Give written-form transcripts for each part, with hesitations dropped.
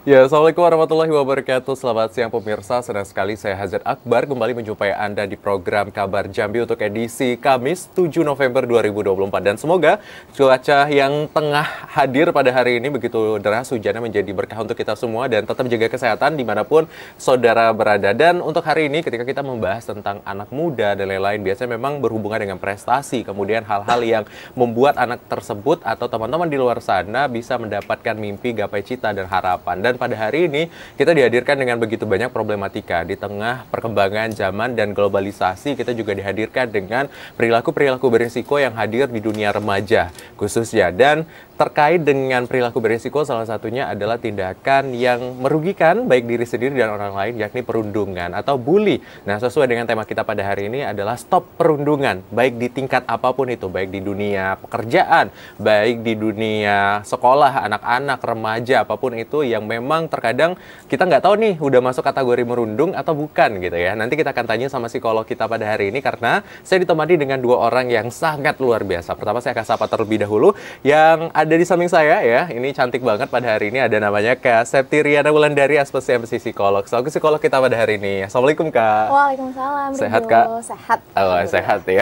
Ya, Assalamualaikum warahmatullahi wabarakatuh. Selamat siang pemirsa, senang sekali saya Hazard Akbar kembali menjumpai Anda di program Kabar Jambi untuk edisi Kamis 7 November 2024. Dan semoga cuaca yang tengah hadir pada hari ini begitu deras hujannya menjadi berkah untuk kita semua dan tetap jaga kesehatan dimanapun saudara berada. Dan untuk hari ini ketika kita membahas tentang anak muda dan lain-lain, biasanya memang berhubungan dengan prestasi, kemudian hal-hal yang membuat anak tersebut atau teman-teman di luar sana bisa mendapatkan mimpi, gapai cita, dan harapan. Dan pada hari ini kita dihadirkan dengan begitu banyak problematika di tengah perkembangan zaman dan globalisasi. Kita juga dihadirkan dengan perilaku-perilaku berisiko yang hadir di dunia remaja khususnya. Dan terkait dengan perilaku berisiko, salah satunya adalah tindakan yang merugikan baik diri sendiri dan orang lain, yakni perundungan atau bully. Nah, sesuai dengan tema kita pada hari ini adalah stop perundungan, baik di tingkat apapun itu, baik di dunia pekerjaan, baik di dunia sekolah, anak-anak, remaja, apapun itu yang memang terkadang kita nggak tahu nih udah masuk kategori merundung atau bukan gitu ya. Nanti kita akan tanya sama psikolog kita pada hari ini karena saya ditemani dengan dua orang yang sangat luar biasa. Pertama saya akan sapa terlebih dahulu yang ada di samping saya ya. Ini cantik banget pada hari ini, ada namanya Kak Septiriana Wulandari, MC psikolog. Selaku psikolog kita pada hari ini. Assalamualaikum Kak. Waalaikumsalam. Sehat Kak? Sehat. Oh, sehat ya.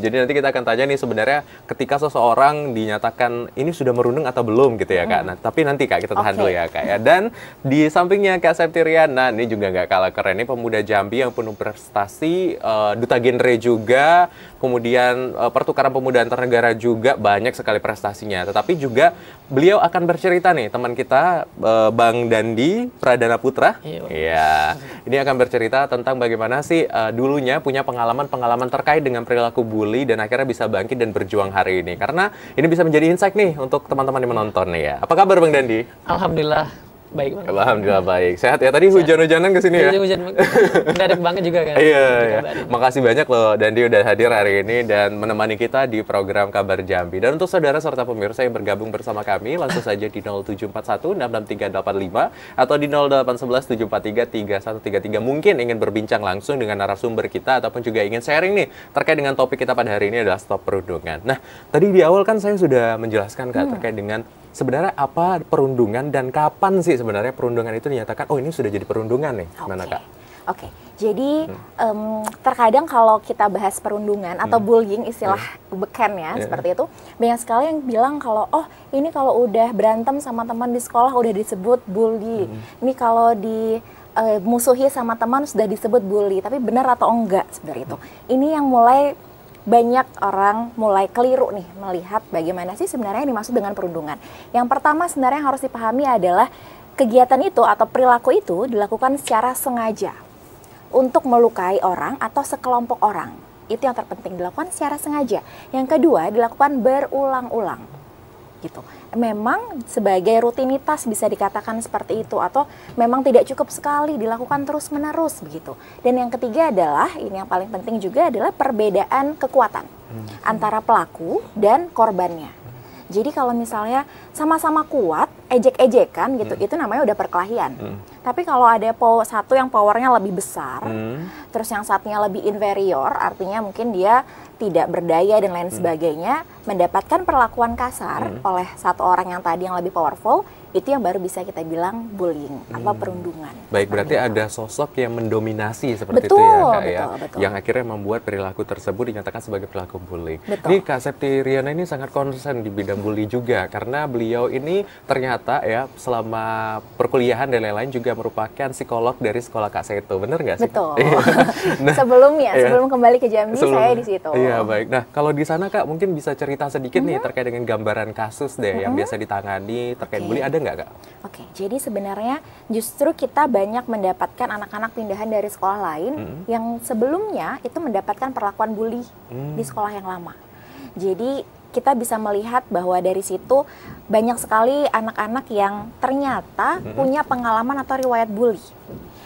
Jadi nanti kita akan tanya nih sebenarnya ketika seseorang dinyatakan ini sudah merundung atau belum gitu ya Kak. Nah, tapi nanti Kak kita tahan dulu ya Kak ya. Dan di sampingnya Kak Septiriana, ini juga nggak kalah keren. Ini pemuda Jambi yang penuh prestasi, duta genre juga, kemudian pertukaran pemuda antar negara juga, banyak sekali prestasinya. Tetapi juga beliau akan bercerita nih, teman kita Bang Dandi Pradana Putra. Iya. Ini akan bercerita tentang bagaimana sih dulunya punya pengalaman-pengalaman terkait dengan perilaku bully dan akhirnya bisa bangkit dan berjuang hari ini. Karena ini bisa menjadi insight nih untuk teman-teman yang menonton nih ya. Apa kabar Bang Dandi? Alhamdulillah baik banget. Alhamdulillah baik. Sehat ya? Tadi hujan-hujanan kesini ya? Hujan mendadak banget juga kan. Iya. Makasih banyak loh Dandi udah hadir hari ini dan menemani kita di program Kabar Jambi. Dan untuk saudara serta pemirsa yang bergabung bersama kami, langsung saja di 0741 66385 atau di 0811 743 3133. Mungkin ingin berbincang langsung dengan narasumber kita ataupun juga ingin sharing nih terkait dengan topik kita pada hari ini adalah stop perundungan. Nah, tadi di awal kan saya sudah menjelaskan Kak terkait dengan sebenarnya apa perundungan dan kapan sih sebenarnya perundungan itu dinyatakan, oh ini sudah jadi perundungan nih, gimana Kak? Oke, jadi terkadang kalau kita bahas perundungan atau bullying, istilah beken ya, seperti itu, banyak sekali yang bilang kalau, oh ini kalau udah berantem sama teman di sekolah udah disebut bully, ini kalau di musuhi sama teman sudah disebut bully, tapi benar atau enggak sebenarnya itu? Ini yang mulai banyak orang mulai keliru nih melihat bagaimana sih sebenarnya yang dimaksud dengan perundungan. Yang pertama sebenarnya yang harus dipahami adalah kegiatan itu atau perilaku itu dilakukan secara sengaja untuk melukai orang atau sekelompok orang. Itu yang terpenting, dilakukan secara sengaja. Yang kedua, dilakukan berulang-ulang. Gitu. Memang sebagai rutinitas bisa dikatakan seperti itu atau memang tidak cukup sekali dilakukan terus-menerus begitu. Dan yang ketiga adalah, ini yang paling penting juga adalah perbedaan kekuatan antara pelaku dan korbannya. Jadi kalau misalnya sama-sama kuat, ejek-ejekan gitu, itu namanya udah perkelahian. Tapi kalau ada satu yang powernya lebih besar, terus yang satunya lebih inferior, artinya mungkin dia tidak berdaya dan lain sebagainya, mendapatkan perlakuan kasar oleh satu orang yang tadi yang lebih powerful, itu yang baru bisa kita bilang bullying atau perundungan. Baik, berarti ada sosok yang mendominasi seperti itu ya Kak ya, yang akhirnya membuat perilaku tersebut dinyatakan sebagai perilaku bullying. Ini Kak Septiriana ini sangat concern di bidang bully juga, karena beliau ini ternyata ya selama perkuliahan dan lain-lain juga merupakan psikolog dari sekolah Kak Seto, bener nggak sih? Betul. Nah, sebelum kembali ke Jambi, saya di situ. Iya, baik. Nah, kalau di sana Kak mungkin bisa cerita sedikit nih terkait dengan gambaran kasus deh yang biasa ditangani terkait bully, ada nggak Kak? Oke, jadi sebenarnya justru kita banyak mendapatkan anak-anak pindahan dari sekolah lain yang sebelumnya itu mendapatkan perlakuan bully di sekolah yang lama. Jadi kita bisa melihat bahwa dari situ banyak sekali anak-anak yang ternyata punya pengalaman atau riwayat bully.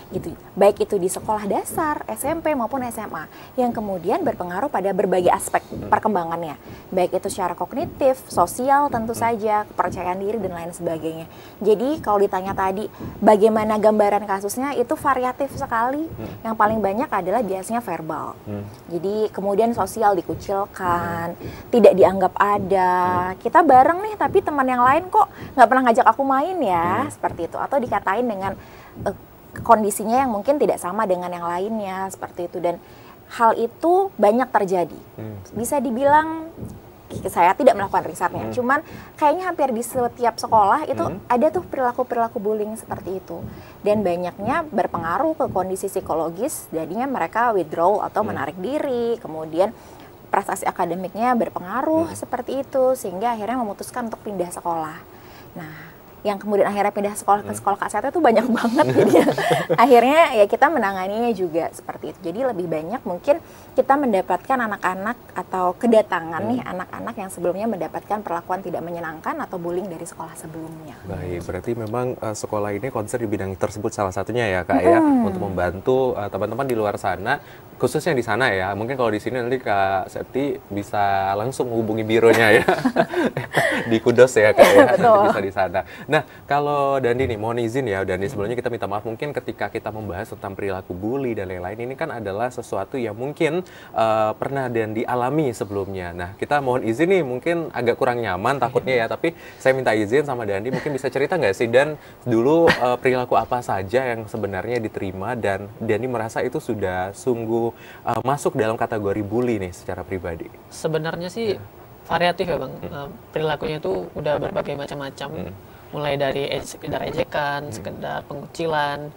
gitu. Baik itu di sekolah dasar, SMP maupun SMA, yang kemudian berpengaruh pada berbagai aspek perkembangannya. Baik itu secara kognitif, sosial tentu saja, kepercayaan diri dan lain sebagainya. Jadi kalau ditanya tadi bagaimana gambaran kasusnya, itu variatif sekali. Yang paling banyak adalah biasanya verbal. Jadi kemudian sosial dikucilkan, tidak dianggap ada. Kita bareng nih tapi teman yang lain kok nggak pernah ngajak aku main ya, seperti itu. Atau dikatain dengan kondisinya yang mungkin tidak sama dengan yang lainnya, seperti itu. Dan hal itu banyak terjadi. Bisa dibilang saya tidak melakukan risetnya, cuman kayaknya hampir di setiap sekolah itu ada tuh perilaku-perilaku bullying seperti itu. Dan banyaknya berpengaruh ke kondisi psikologis, jadinya mereka withdraw atau menarik diri, kemudian prestasi akademiknya berpengaruh seperti itu, sehingga akhirnya memutuskan untuk pindah sekolah. Nah, yang kemudian akhirnya pindah sekolah ke sekolah Kak Setio itu banyak banget, jadi akhirnya ya kita menanganinya juga seperti itu. Jadi lebih banyak mungkin kita mendapatkan anak-anak atau kedatangan nih anak-anak yang sebelumnya mendapatkan perlakuan tidak menyenangkan atau bullying dari sekolah sebelumnya. Baik, berarti memang sekolah ini concern di bidang tersebut salah satunya ya Kak ya, untuk membantu teman-teman di luar sana, khususnya di sana ya. Mungkin kalau di sini nanti Kak Septi bisa langsung hubungi bironya ya di Kudos ya Kak ya, nanti bisa di sana. Nah, kalau Dandi nih, mohon izin ya Dandi, sebelumnya kita minta maaf mungkin ketika kita membahas tentang perilaku bully dan lain-lain, ini kan adalah sesuatu yang mungkin pernah Dandi alami sebelumnya. Nah, kita mohon izin nih, mungkin agak kurang nyaman takutnya ya, tapi saya minta izin sama Dandi, mungkin bisa cerita nggak sih Dan, dulu perilaku apa saja yang sebenarnya diterima dan Dandi merasa itu sudah sungguh masuk dalam kategori bully nih secara pribadi? Sebenarnya sih variatif ya Bang, perilakunya itu udah berbagai macam-macam. Mulai dari sekedar ejekan, sekedar pengucilan,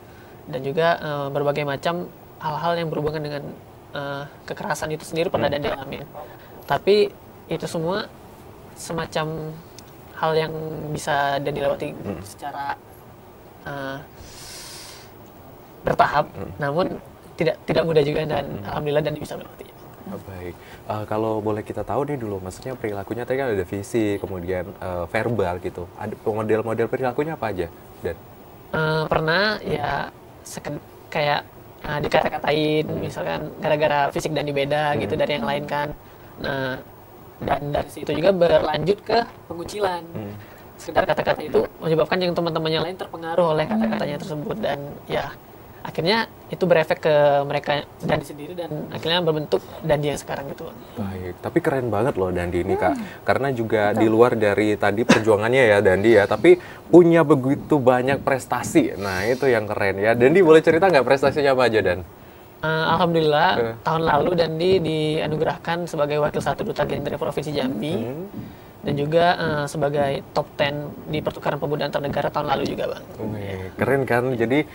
dan juga berbagai macam hal-hal yang berhubungan dengan kekerasan itu sendiri pernah dan dialami. Tapi itu semua semacam hal yang bisa dan dilewati secara bertahap, namun tidak mudah juga, dan alhamdulillah dan bisa melewati. Baik, kalau boleh kita tahu nih dulu, maksudnya perilakunya tadi kan ada fisik, kemudian verbal gitu. Ada model-model perilakunya apa aja? Dan pernah ya kayak dikata-katain, misalkan gara-gara fisik dan beda gitu dari yang lain kan. Nah, dan dari situ juga berlanjut ke pengucilan. Sekedar kata-kata itu menyebabkan yang teman-temannya lain terpengaruh oleh kata-katanya tersebut, dan ya akhirnya itu berefek ke mereka Dandi sendiri, dan akhirnya berbentuk Dandi yang sekarang gitu. Baik, tapi keren banget loh Dandi ini Kak, karena juga di luar dari tadi perjuangannya ya Dandi ya, tapi punya begitu banyak prestasi. Nah itu yang keren ya. Dandi boleh cerita nggak prestasinya apa aja Dan? Alhamdulillah tahun lalu Dandi dianugerahkan sebagai Wakil 1 Duta Gender Provinsi Jambi. Dan juga sebagai top 10 di pertukaran pemuda antar negara tahun lalu juga Bang. Keren kan, jadi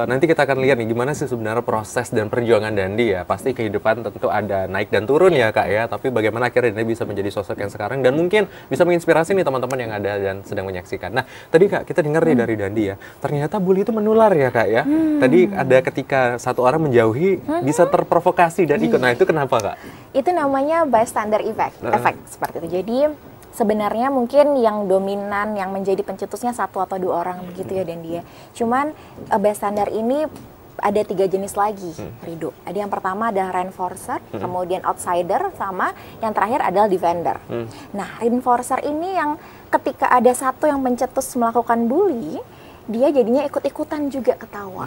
nanti kita akan lihat nih gimana sih sebenarnya proses dan perjuangan Dandi ya. Pasti kehidupan tentu ada naik dan turun ya Kak ya, tapi bagaimana akhirnya Dandi bisa menjadi sosok yang sekarang dan mungkin bisa menginspirasi nih teman-teman yang ada dan sedang menyaksikan. Nah tadi Kak, kita dengar nih dari Dandi ya, ternyata bully itu menular ya Kak ya. Tadi ada ketika satu orang menjauhi bisa terprovokasi dan ikut. Nah itu kenapa Kak? Itu namanya bystander effect, seperti itu. Jadi sebenarnya mungkin yang dominan, yang menjadi pencetusnya satu atau dua orang begitu ya dan dia. Cuman bystander ini ada 3 jenis lagi, Rido. Ada yang pertama adalah reinforcer, kemudian outsider, sama yang terakhir adalah defender. Nah, reinforcer ini yang ketika ada satu yang pencetus melakukan bully, dia jadinya ikut-ikutan juga ketawa.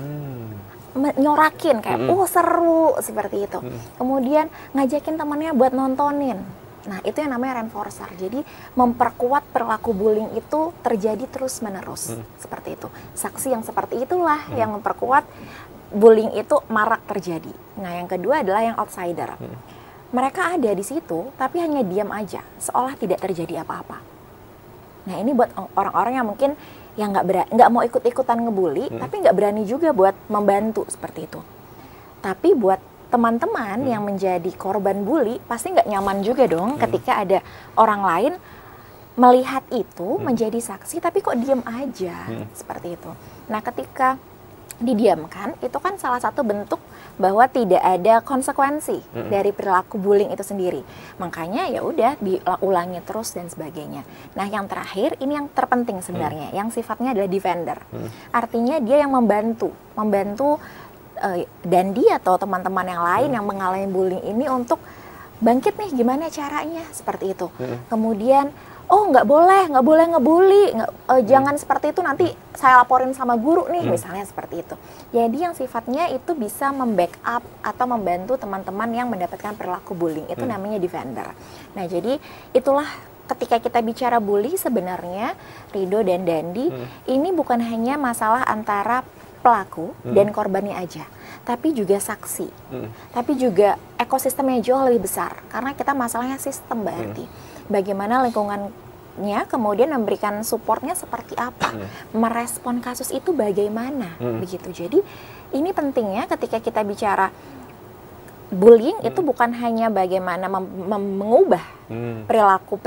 Nyorakin kayak, oh seru, seperti itu. Kemudian ngajakin temannya buat nontonin. Nah, itu yang namanya reinforcer. Jadi, memperkuat perilaku bullying itu terjadi terus-menerus. Seperti itu. Saksi yang seperti itulah yang memperkuat bullying itu marak terjadi. Nah, yang kedua adalah yang outsider. Mereka ada di situ, tapi hanya diam aja, seolah tidak terjadi apa-apa. Nah, ini buat orang-orang yang mungkin yang nggak mau ikut-ikutan ngebully, tapi nggak berani juga buat membantu seperti itu. Tapi buat teman-teman yang menjadi korban bully, pasti nggak nyaman juga dong ketika ada orang lain melihat itu menjadi saksi, tapi kok diem aja seperti itu. Nah, ketika didiamkan, itu kan salah satu bentuk bahwa tidak ada konsekuensi dari perilaku bullying itu sendiri. Makanya ya udah diulangi terus dan sebagainya. Nah, yang terakhir ini yang terpenting sebenarnya, yang sifatnya adalah defender. Artinya dia yang membantu Dandi atau teman-teman yang lain yang mengalami bullying ini untuk bangkit nih, gimana caranya, seperti itu. Kemudian nggak boleh ngebully, jangan seperti itu, nanti saya laporin sama guru nih, misalnya seperti itu. Jadi yang sifatnya itu bisa membackup atau membantu teman-teman yang mendapatkan perilaku bullying, itu namanya defender. Nah, jadi itulah ketika kita bicara bully sebenarnya Rido dan Dandi, ini bukan hanya masalah antara pelaku dan korbannya aja, tapi juga saksi, tapi juga ekosistemnya jauh lebih besar, karena kita masalahnya sistem berarti. Bagaimana lingkungannya kemudian memberikan supportnya seperti apa, merespon kasus itu bagaimana, begitu. Jadi ini pentingnya ketika kita bicara bullying itu bukan hanya bagaimana mengubah perilaku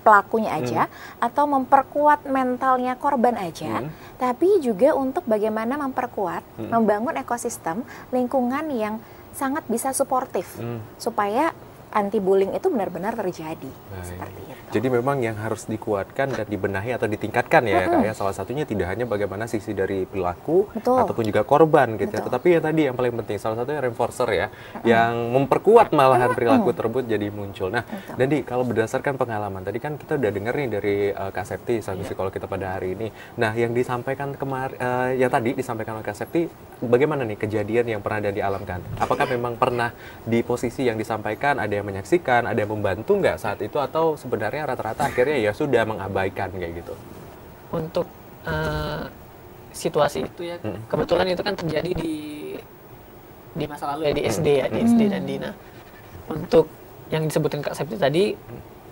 pelakunya aja atau memperkuat mentalnya korban aja, tapi juga untuk bagaimana memperkuat, membangun ekosistem lingkungan yang sangat bisa suportif supaya anti bullying itu benar-benar terjadi. Seperti itu. Jadi memang yang harus dikuatkan dan dibenahi atau ditingkatkan ya Kak ya, salah satunya tidak hanya bagaimana sisi dari perilaku ataupun juga korban gitu ya, tetapi ya tadi yang paling penting salah satunya reinforcer ya, yang memperkuat malahan perilaku tersebut jadi muncul. Nah, Dandi, kalau berdasarkan pengalaman tadi kan kita udah dengar nih dari Kak Septi, sang psikolog kita pada hari ini. Nah, yang disampaikan yang tadi disampaikan oleh Kak Septi, bagaimana nih kejadian yang pernah Dandi alamkan? Apakah memang pernah di posisi yang disampaikan, ada yang menyaksikan, ada yang membantu nggak saat itu, atau sebenarnya rata-rata akhirnya ya sudah mengabaikan kayak gitu? Untuk situasi itu ya, kebetulan itu kan terjadi di masa lalu ya, di SD ya, di SD dan Dina. Untuk yang disebutkan Kak Septi tadi,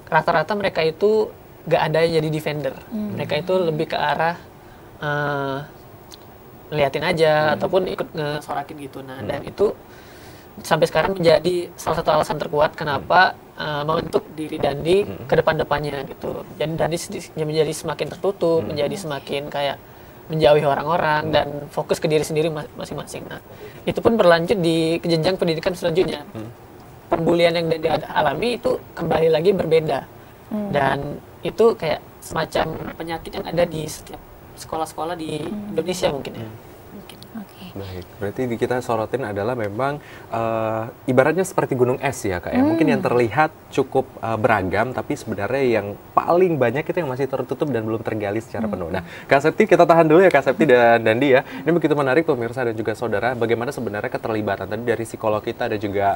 rata-rata mereka itu nggak ada yang jadi defender. Mereka itu lebih ke arah liatin aja ataupun ikut ngesorakin gitu. Nah, dan itu sampai sekarang menjadi salah satu alasan terkuat kenapa membentuk diri Dandi ke depan-depannya gitu. Jadi Dandi menjadi semakin tertutup, menjadi semakin kayak menjauhi orang-orang dan fokus ke diri sendiri masing-masing. Nah, itu pun berlanjut di jenjang pendidikan selanjutnya. Pembulian yang Dandi alami itu kembali lagi berbeda. Dan itu kayak semacam penyakit yang ada di setiap sekolah-sekolah di Indonesia mungkin ya. Baik, berarti kita sorotin adalah memang ibaratnya seperti gunung es ya Kak ya. Mungkin yang terlihat cukup beragam, tapi sebenarnya yang paling banyak itu yang masih tertutup dan belum tergali secara penuh. Nah, Kak Septi, kita tahan dulu ya Kak Septi dan Dandi ya. Ini begitu menarik pemirsa dan juga saudara, bagaimana sebenarnya keterlibatan tadi dari psikolog kita dan juga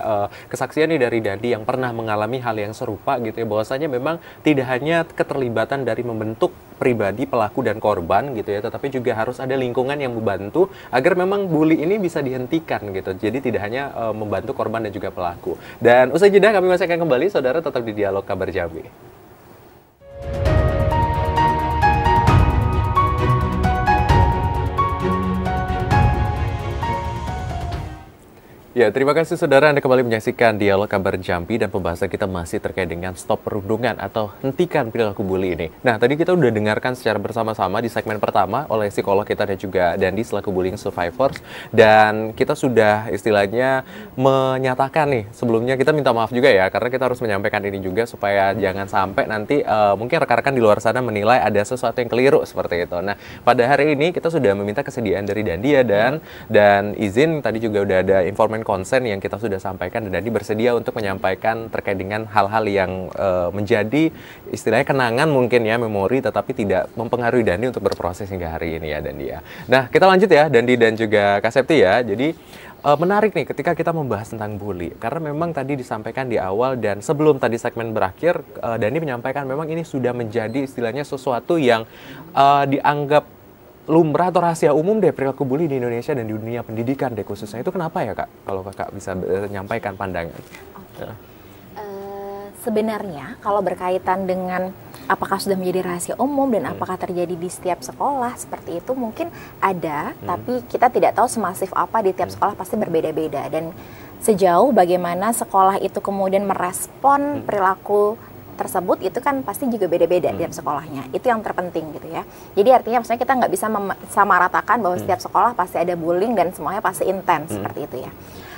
kesaksian nih dari Dandi yang pernah mengalami hal yang serupa gitu ya. Bahwasanya memang tidak hanya keterlibatan dari membentuk pribadi pelaku dan korban gitu ya, tetapi juga harus ada lingkungan yang membantu agar memang bully ini bisa dihentikan gitu. Jadi tidak hanya membantu korban dan juga pelaku. Dan usai jeda kami masih akan kembali, saudara tetap di Dialog Kabar Jambi. Ya, terima kasih saudara, Anda kembali menyaksikan Dialog Kabar Jambi dan pembahasan kita masih terkait dengan stop perundungan atau hentikan perilaku bully ini. Nah, tadi kita udah dengarkan secara bersama-sama di segmen pertama oleh psikolog kita dan juga Dandi selaku bullying survivors, dan kita sudah istilahnya menyatakan nih, sebelumnya kita minta maaf juga ya, karena kita harus menyampaikan ini juga supaya jangan sampai nanti mungkin rekan-rekan di luar sana menilai ada sesuatu yang keliru seperti itu. Nah, pada hari ini kita sudah meminta kesediaan dari Dandi ya, dan izin tadi juga udah ada informan konsen yang kita sudah sampaikan, dan Dandi bersedia untuk menyampaikan terkait dengan hal-hal yang menjadi istilahnya kenangan mungkin ya, memori, tetapi tidak mempengaruhi Dandi untuk berproses hingga hari ini ya Dandi ya. Nah, kita lanjut ya Dandi dan juga Kak Septi ya. Jadi menarik nih ketika kita membahas tentang bully, karena memang tadi disampaikan di awal dan sebelum tadi segmen berakhir, Dandi menyampaikan memang ini sudah menjadi istilahnya sesuatu yang dianggap lumrah atau rahasia umum deh perilaku bully di Indonesia dan di dunia pendidikan deh khususnya. Itu kenapa ya Kak? Kalau Kakak bisa menyampaikan pandangan. Okay. Sebenarnya kalau berkaitan dengan apakah sudah menjadi rahasia umum dan apakah terjadi di setiap sekolah seperti itu, mungkin ada, tapi kita tidak tahu semasif apa di tiap sekolah, pasti berbeda-beda. Dan sejauh bagaimana sekolah itu kemudian merespon perilaku tersebut itu kan pasti juga beda-beda tiap sekolahnya. Itu yang terpenting gitu ya. Jadi artinya maksudnya kita nggak bisa samaratakan bahwa setiap sekolah pasti ada bullying dan semuanya pasti intens seperti itu ya.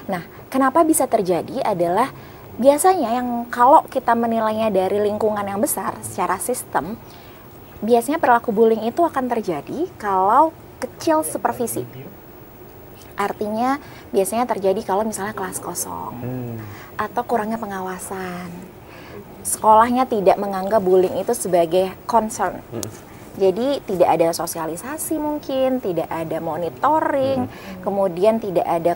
Nah, kenapa bisa terjadi adalah biasanya yang kalau kita menilainya dari lingkungan yang besar secara sistem, biasanya perilaku bullying itu akan terjadi kalau kecil supervisi. Artinya biasanya terjadi kalau misalnya kelas kosong atau kurangnya pengawasan. Sekolahnya tidak menganggap bullying itu sebagai concern. Jadi tidak ada sosialisasi mungkin, tidak ada monitoring, kemudian tidak ada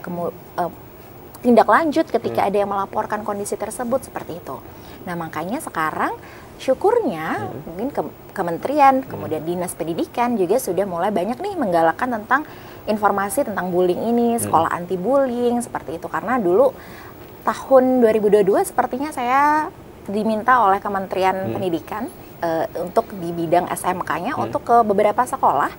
tindak lanjut ketika ada yang melaporkan kondisi tersebut seperti itu. Nah makanya sekarang syukurnya mungkin kementerian, kemudian dinas pendidikan juga sudah mulai banyak nih menggalakkan tentang informasi tentang bullying ini, sekolah anti bullying seperti itu. Karena dulu tahun 2022 sepertinya saya diminta oleh Kementerian Pendidikan untuk di bidang SMK-nya untuk ke beberapa sekolah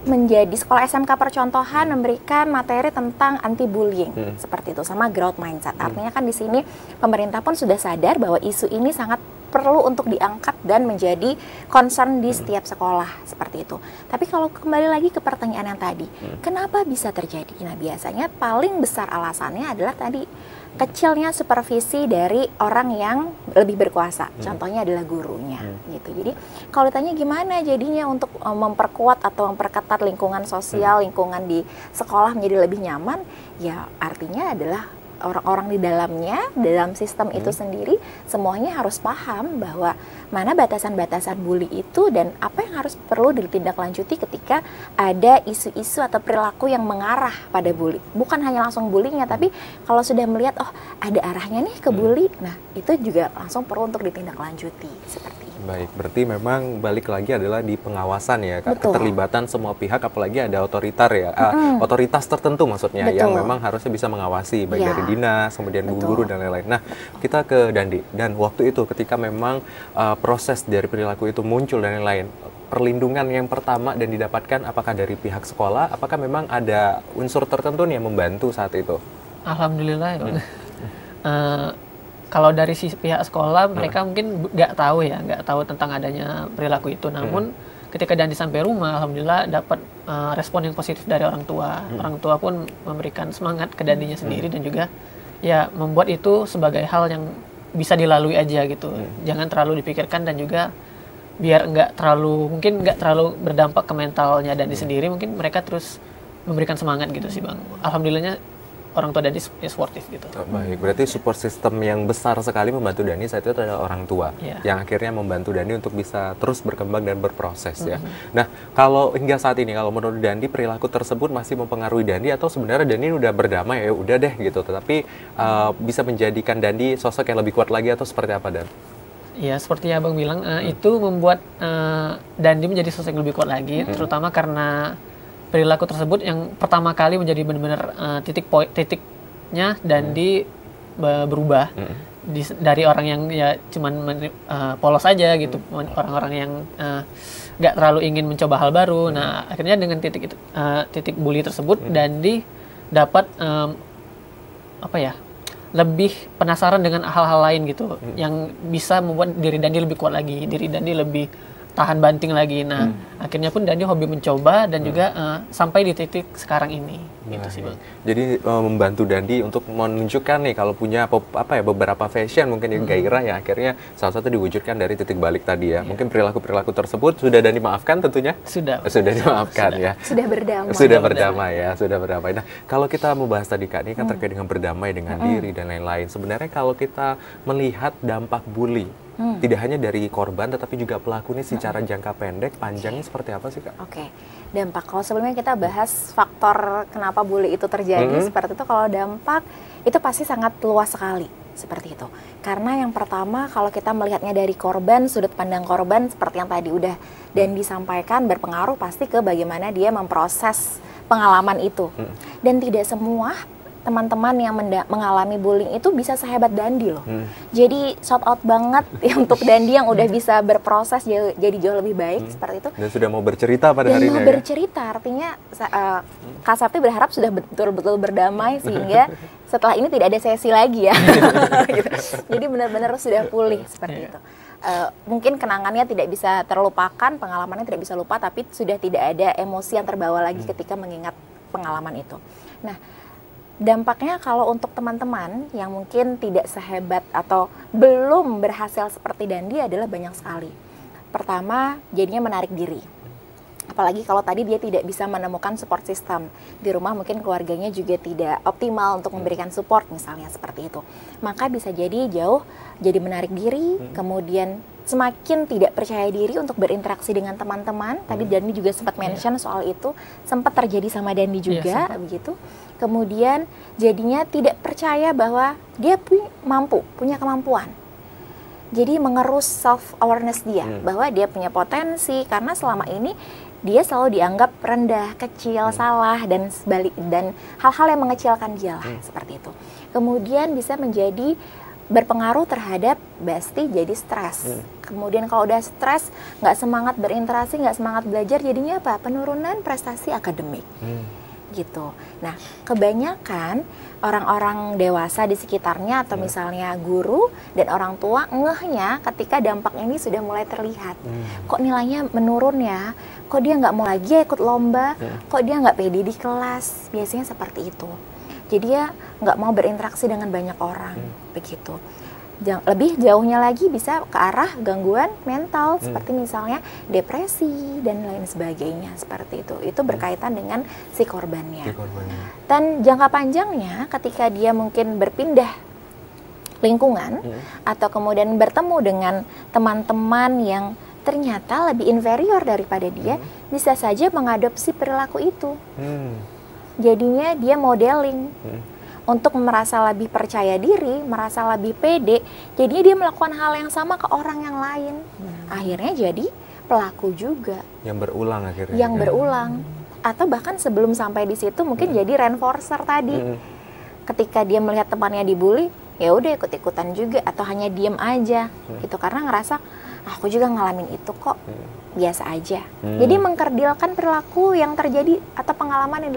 menjadi sekolah SMK percontohan memberikan materi tentang anti bullying seperti itu sama growth mindset. Artinya kan di sini pemerintah pun sudah sadar bahwa isu ini sangat perlu untuk diangkat dan menjadi concern di setiap sekolah seperti itu. Tapi kalau kembali lagi ke pertanyaan yang tadi, kenapa bisa terjadi? Nah, biasanya paling besar alasannya adalah tadi kecilnya supervisi dari orang yang lebih berkuasa. Contohnya adalah gurunya gitu. Jadi kalau ditanya gimana jadinya untuk memperkuat atau memperketat lingkungan sosial, lingkungan di sekolah menjadi lebih nyaman, ya artinya adalah orang-orang di dalamnya, dalam sistem itu sendiri, semuanya harus paham bahwa mana batasan-batasan bully itu dan apa yang harus perlu ditindaklanjuti ketika ada isu-isu atau perilaku yang mengarah pada bully. Bukan hanya langsung bullyingnya, tapi kalau sudah melihat, oh ada arahnya nih ke bully, nah itu juga langsung perlu untuk ditindaklanjuti seperti itu. Baik, berarti memang balik lagi adalah di pengawasan ya, Kak. Betul. Keterlibatan semua pihak, apalagi ada otoritas tertentu maksudnya. Betul. Yang memang harusnya bisa mengawasi, baik dari dinas, kemudian guru dan lain-lain. Nah, kita ke Dandi, dan waktu itu ketika memang proses dari perilaku itu muncul dan lain-lain, perlindungan yang pertama dan didapatkan apakah dari pihak sekolah, apakah memang ada unsur tertentu nih yang membantu saat itu? Alhamdulillah ya. Kalau dari sisi pihak sekolah, mereka mungkin nggak tahu tentang adanya perilaku itu. Namun ketika Dandi sampai rumah, alhamdulillah dapat respon yang positif dari orang tua. Orang tua pun memberikan semangat ke Dandinya sendiri dan juga ya membuat itu sebagai hal yang bisa dilalui aja gitu. Jangan terlalu dipikirkan dan juga biar nggak terlalu berdampak ke mentalnya Dandi sendiri. Mungkin mereka terus memberikan semangat gitu sih Bang. Alhamdulillahnya orang tua Dandi sportif gitu. Baik, berarti support system yang besar sekali membantu Dani saat itu adalah orang tua yang akhirnya membantu Dani untuk bisa terus berkembang dan berproses ya. Nah, kalau hingga saat ini, kalau menurut Dandi perilaku tersebut masih mempengaruhi Dandi atau sebenarnya Dandi udah berdamai ya udah deh gitu, tetapi bisa menjadikan Dandi sosok yang lebih kuat lagi atau seperti apa Dan? Ya, seperti yang Abang bilang, itu membuat Dandi menjadi sosok yang lebih kuat lagi, terutama karena perilaku tersebut yang pertama kali menjadi benar-benar titiknya Dandi berubah dari orang yang ya cuman polos aja gitu, orang-orang yang nggak terlalu ingin mencoba hal baru. Nah akhirnya dengan titik bully tersebut Dandi dapat lebih penasaran dengan hal-hal lain gitu yang bisa membuat diri Dandi lebih kuat lagi, diri Dandi lebih tahan banting lagi. Nah, akhirnya pun Dandi hobi mencoba dan juga sampai di titik sekarang ini. Gitu sih, Bang. Jadi membantu Dandi untuk menunjukkan nih kalau punya beberapa fashion mungkin yang gairah ya akhirnya salah satu diwujudkan dari titik balik tadi ya. Mungkin perilaku-perilaku tersebut sudah Dandi maafkan tentunya? Sudah Dimaafkan ya. Sudah berdamai. Sudah berdamai. Nah, kalau kita membahas tadi Kak, ini kan terkait dengan berdamai dengan diri dan lain-lain. Sebenarnya kalau kita melihat dampak bully tidak hanya dari korban tetapi juga pelaku ini secara jangka pendek, panjangnya seperti apa sih Kak? Oke, dampak. Kalau sebelumnya kita bahas faktor kenapa bully itu terjadi seperti itu, kalau dampak itu pasti sangat luas sekali seperti itu. Karena yang pertama kalau kita melihatnya dari korban, sudut pandang korban seperti yang tadi udah dan disampaikan berpengaruh pasti ke bagaimana dia memproses pengalaman itu. Dan tidak semua teman-teman yang mengalami bullying itu bisa sehebat Dandi loh. Jadi shout out banget ya untuk Dandi yang udah bisa berproses jadi jauh lebih baik seperti itu. Dan sudah mau bercerita pada hari ini. Dan mau bercerita, artinya Kak Sapti berharap sudah betul-betul berdamai sehingga setelah ini tidak ada sesi lagi ya. Gitu. Jadi benar-benar sudah pulih seperti itu. mungkin kenangannya tidak bisa terlupakan, pengalamannya tidak bisa lupa, tapi sudah tidak ada emosi yang terbawa lagi ketika mengingat pengalaman itu. Nah, dampaknya kalau untuk teman-teman yang mungkin tidak sehebat atau belum berhasil seperti Dandi adalah banyak sekali. Pertama, jadinya menarik diri. Apalagi kalau tadi dia tidak bisa menemukan support system. Di rumah mungkin keluarganya juga tidak optimal untuk memberikan support misalnya seperti itu. Maka bisa jadi jadi menarik diri, kemudian semakin tidak percaya diri untuk berinteraksi dengan teman-teman. Tadi Dandi juga sempat mention soal itu, sempat terjadi sama Dandi juga begitu. Kemudian jadinya tidak percaya bahwa dia punya kemampuan. Jadi mengerus self awareness dia bahwa dia punya potensi, karena selama ini dia selalu dianggap rendah, kecil, salah dan hal-hal yang mengecilkan dia lah seperti itu. Kemudian bisa menjadi berpengaruh terhadap Basti jadi stres. Kemudian kalau udah stres, nggak semangat berinteraksi, nggak semangat belajar, jadinya apa? Penurunan prestasi akademik. Gitu. Nah, kebanyakan orang-orang dewasa di sekitarnya atau misalnya guru dan orang tua ngehnya ketika dampak ini sudah mulai terlihat. Kok nilainya menurun ya? Kok dia nggak mau lagi ikut lomba? Kok dia nggak pede di kelas? Biasanya seperti itu. Jadi dia nggak mau berinteraksi dengan banyak orang, begitu. Lebih jauhnya lagi bisa ke arah gangguan mental seperti misalnya depresi dan lain sebagainya seperti itu. Itu berkaitan dengan si korbannya. Dan jangka panjangnya ketika dia mungkin berpindah lingkungan atau kemudian bertemu dengan teman-teman yang ternyata lebih inferior daripada dia, bisa saja mengadopsi perilaku itu. Jadinya dia modeling. Untuk merasa lebih percaya diri, merasa lebih pede, jadinya dia melakukan hal yang sama ke orang yang lain. Akhirnya jadi pelaku juga. Yang berulang akhirnya. Yang berulang. Atau bahkan sebelum sampai di situ mungkin jadi reinforcer tadi. Ketika dia melihat temannya dibully, ya udah ikut-ikutan juga atau hanya diem aja gitu karena ngerasa aku juga ngalamin itu kok. Biasa aja. Jadi mengkerdilkan perilaku yang terjadi atau pengalaman yang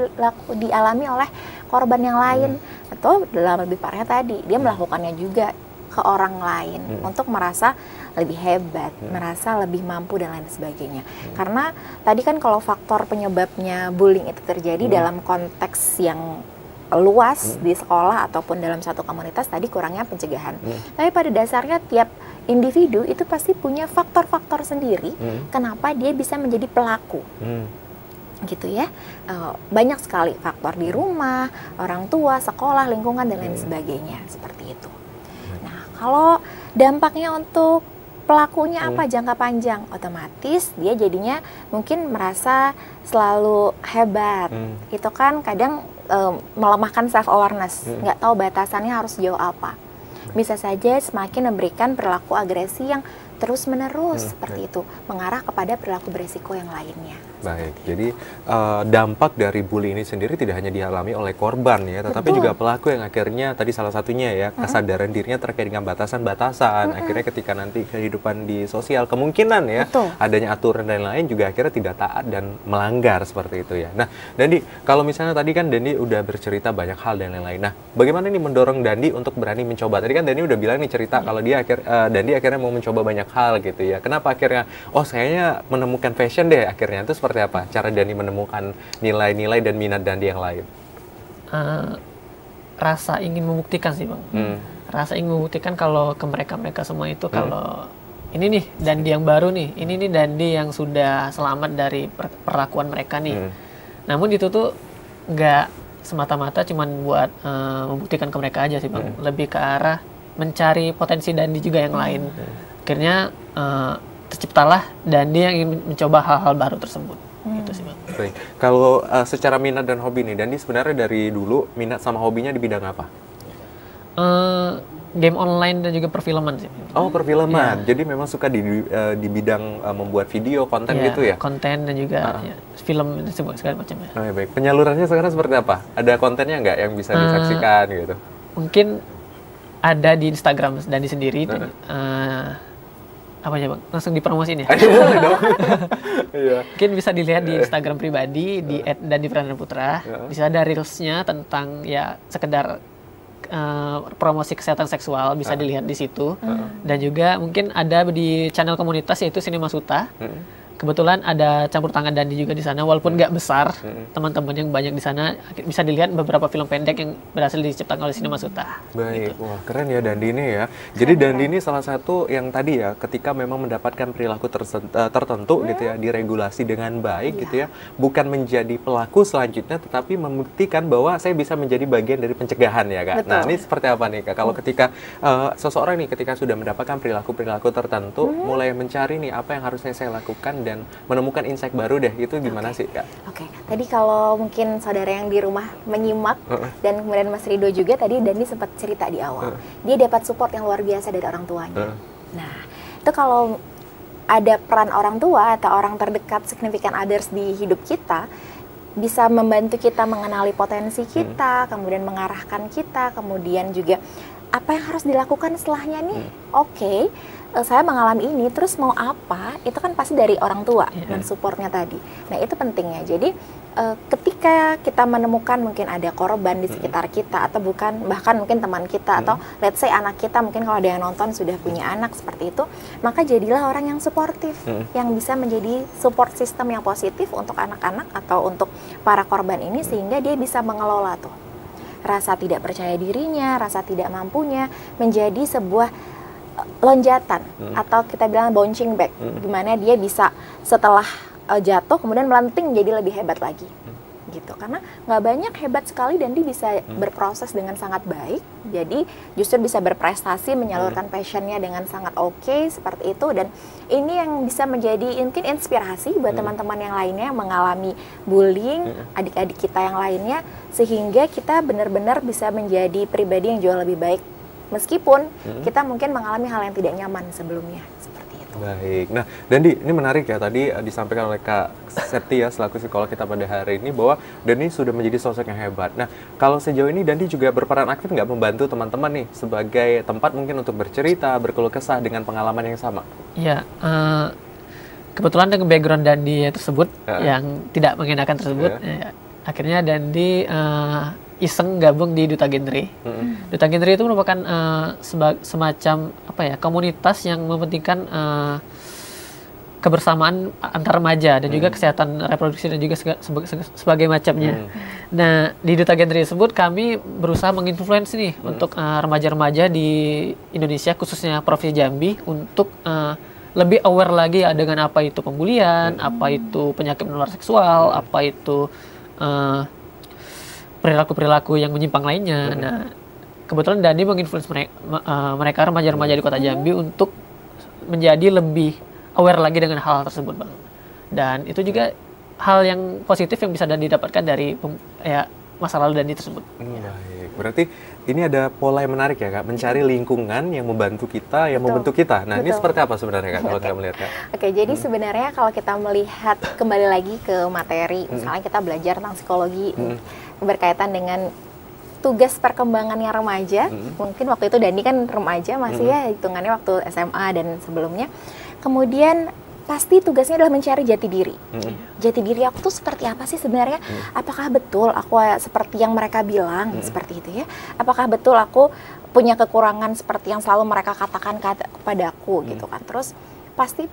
dialami oleh korban yang lain. Atau dalam lebih parahnya tadi, dia melakukannya juga ke orang lain untuk merasa lebih hebat, merasa lebih mampu dan lain sebagainya. Karena tadi kan kalau faktor penyebabnya bullying itu terjadi dalam konteks yang luas di sekolah ataupun dalam satu komunitas, tadi kurangnya pencegahan. Tapi pada dasarnya tiap individu itu pasti punya faktor-faktor sendiri kenapa dia bisa menjadi pelaku. Gitu ya. Banyak sekali faktor di rumah, orang tua, sekolah, lingkungan dan lain sebagainya seperti itu. Nah, kalau dampaknya untuk pelakunya apa jangka panjang, otomatis dia jadinya mungkin merasa selalu hebat. Itu kan kadang melemahkan self awareness, nggak tahu batasannya harus sejauh apa. Bisa saja semakin memberikan perilaku agresi yang terus-menerus seperti itu, mengarah kepada perilaku beresiko yang lainnya. Baik, jadi dampak dari bully ini sendiri tidak hanya dialami oleh korban ya, tetapi juga pelaku yang akhirnya tadi salah satunya ya kesadaran dirinya terkait dengan batasan-batasan. Akhirnya ketika nanti kehidupan di sosial kemungkinan ya adanya aturan dan lain juga akhirnya tidak taat dan melanggar seperti itu ya. Nah, Dandi, kalau misalnya tadi kan Dandi udah bercerita banyak hal dan lain-lain. Nah, bagaimana nih mendorong Dandi untuk berani mencoba? Tadi kan Dandi udah bilang nih cerita kalau Dandi akhirnya mau mencoba banyak hal gitu ya. Kenapa akhirnya kayaknya menemukan fashion deh akhirnya itu seperti apa? Cara Dandi menemukan nilai-nilai dan minat Dandi yang lain? Rasa ingin membuktikan sih, Bang. Rasa ingin membuktikan kalau ke mereka semua itu kalau ini nih Dandi yang baru nih, ini nih Dandi yang sudah selamat dari perlakuan mereka nih. Namun itu tuh nggak semata-mata cuman buat membuktikan ke mereka aja sih, Bang. Lebih ke arah mencari potensi Dandi juga yang lain. Akhirnya terciptalah Dandi yang ingin mencoba hal-hal baru tersebut. Gitu sih, Bang. Baik. Kalau secara minat dan hobi nih, Dandi sebenarnya dari dulu minat sama hobinya di bidang apa? Game online dan juga perfilman sih. Oh, perfilman. Jadi memang suka di bidang membuat video, konten gitu ya? Konten dan juga film dan segala macamnya. Baik. Penyalurannya sekarang seperti apa? Ada kontennya nggak yang bisa disaksikan gitu? Mungkin ada di Instagram Dandi sendiri. Apa aja, Bang? Langsung dipromosiin ya? Boleh dong. Mungkin bisa dilihat di Instagram pribadi di @dandiprananputra. Bisa ada reelsnya tentang ya sekedar promosi kesehatan seksual, bisa dilihat di situ. Dan juga mungkin ada di channel komunitas yaitu Sinema Suta. Kebetulan ada campur tangan Dandi juga di sana, walaupun nggak besar, teman-teman yang banyak di sana bisa dilihat beberapa film pendek yang berhasil diciptakan oleh Sinema Suta. Baik, wah keren ya Dandi ini ya. Jadi Dandi ini salah satu yang tadi ya, ketika memang mendapatkan perilaku tertentu gitu ya, diregulasi dengan baik gitu ya, bukan menjadi pelaku selanjutnya, tetapi membuktikan bahwa saya bisa menjadi bagian dari pencegahan ya Kak. Betul. Nah ini seperti apa nih Kak? Kalau ketika seseorang nih ketika sudah mendapatkan perilaku tertentu, mulai mencari nih apa yang harusnya saya lakukan dan menemukan insight baru deh, itu gimana sih Kak? Oke, tadi kalau mungkin saudara yang di rumah menyimak dan kemudian Mas Rido juga tadi Dani sempat cerita di awal, dia dapat support yang luar biasa dari orang tuanya. Nah, itu kalau ada peran orang tua atau orang terdekat significant others di hidup kita, bisa membantu kita mengenali potensi kita, kemudian mengarahkan kita, kemudian juga apa yang harus dilakukan setelahnya nih. Oke, saya mengalami ini, terus mau apa? Itu kan pasti dari orang tua mensupportnya tadi. Nah itu pentingnya. Jadi ketika kita menemukan mungkin ada korban di sekitar kita atau bahkan mungkin teman kita atau let's say anak kita, mungkin kalau ada yang nonton sudah punya anak seperti itu, maka jadilah orang yang suportif, yang bisa menjadi support system yang positif untuk anak-anak atau untuk para korban ini, sehingga dia bisa mengelola tuh rasa tidak percaya dirinya, rasa tidak mampunya menjadi sebuah lonjatan atau kita bilang bouncing back, gimana dia bisa setelah jatuh kemudian melenting jadi lebih hebat lagi gitu. Karena nggak banyak hebat sekali dan dia bisa berproses dengan sangat baik, jadi justru bisa berprestasi, menyalurkan passionnya dengan sangat oke seperti itu. Dan ini yang bisa menjadi mungkin inspirasi buat teman-teman yang lainnya yang mengalami bullying, adik-adik kita yang lainnya, sehingga kita benar-benar bisa menjadi pribadi yang jauh lebih baik meskipun kita mungkin mengalami hal yang tidak nyaman sebelumnya, seperti itu. Baik, nah Dandi, ini menarik ya, tadi disampaikan oleh Kak Septi ya, selaku psikolog kita pada hari ini, bahwa Dandi sudah menjadi sosok yang hebat. Nah, kalau sejauh ini Dandi juga berperan aktif nggak membantu teman-teman nih, sebagai tempat mungkin untuk bercerita, berkeluh kesah dengan pengalaman yang sama? Iya, kebetulan dengan background Dandi tersebut, yang tidak mengenakan tersebut, akhirnya Dandi iseng gabung di Duta Genre. Duta Genre itu merupakan semacam apa ya, komunitas yang mementingkan kebersamaan antar remaja dan juga kesehatan reproduksi dan juga sebagai macamnya. Nah, di Duta Genre tersebut kami berusaha menginfluence nih untuk remaja-remaja di Indonesia, khususnya Provinsi Jambi, untuk lebih aware lagi ya dengan apa itu pembulian, apa itu penyakit menular seksual, apa itu perilaku-perilaku yang menyimpang lainnya. Nah, kebetulan Dandi menginfluence mereka remaja-remaja di Kota Jambi untuk menjadi lebih aware lagi dengan hal tersebut, Bang. Dan itu juga hal yang positif yang bisa Dandi dapatkan dari masa lalu Dandi tersebut. Baik, berarti ini ada pola yang menarik ya Kak, mencari lingkungan yang membantu kita, yang membentuk kita. Nah, ini seperti apa sebenarnya Kak, kalau kita melihat Kak? Oke, jadi sebenarnya kalau kita melihat kembali lagi ke materi, misalnya kita belajar tentang psikologi, berkaitan dengan tugas perkembangannya remaja, mungkin waktu itu Dandi kan remaja masih ya, hitungannya waktu SMA dan sebelumnya. Kemudian pasti tugasnya adalah mencari jati diri. Jati diri aku tuh seperti apa sih sebenarnya? Apakah betul aku seperti yang mereka bilang, seperti itu ya? Apakah betul aku punya kekurangan seperti yang selalu mereka katakan kepada aku gitu kan? Terus pasti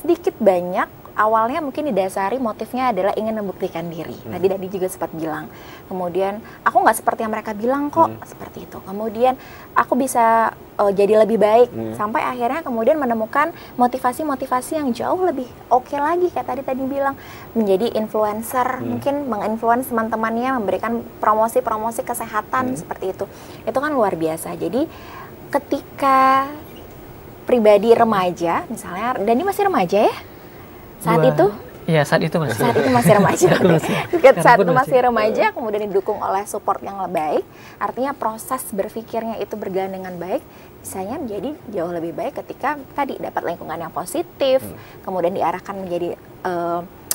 sedikit banyak awalnya mungkin didasari motifnya adalah ingin membuktikan diri. Tadi Dandi juga sempat bilang. Kemudian aku nggak seperti yang mereka bilang kok, seperti itu. Kemudian aku bisa jadi lebih baik, sampai akhirnya kemudian menemukan motivasi-motivasi yang jauh lebih oke lagi, kayak tadi bilang, menjadi influencer, mungkin menginfluence teman-temannya, memberikan promosi-promosi kesehatan seperti itu. Itu kan luar biasa. Jadi ketika pribadi remaja, misalnya Dandi masih remaja ya? Saat itu? Iya, saat itu masih. Saat itu masih remaja. Saat itu masih remaja, kemudian didukung oleh support yang lebih baik. Artinya proses berpikirnya itu berjalan dengan baik. Bisanya menjadi jauh lebih baik ketika tadi dapat lingkungan yang positif, kemudian diarahkan menjadi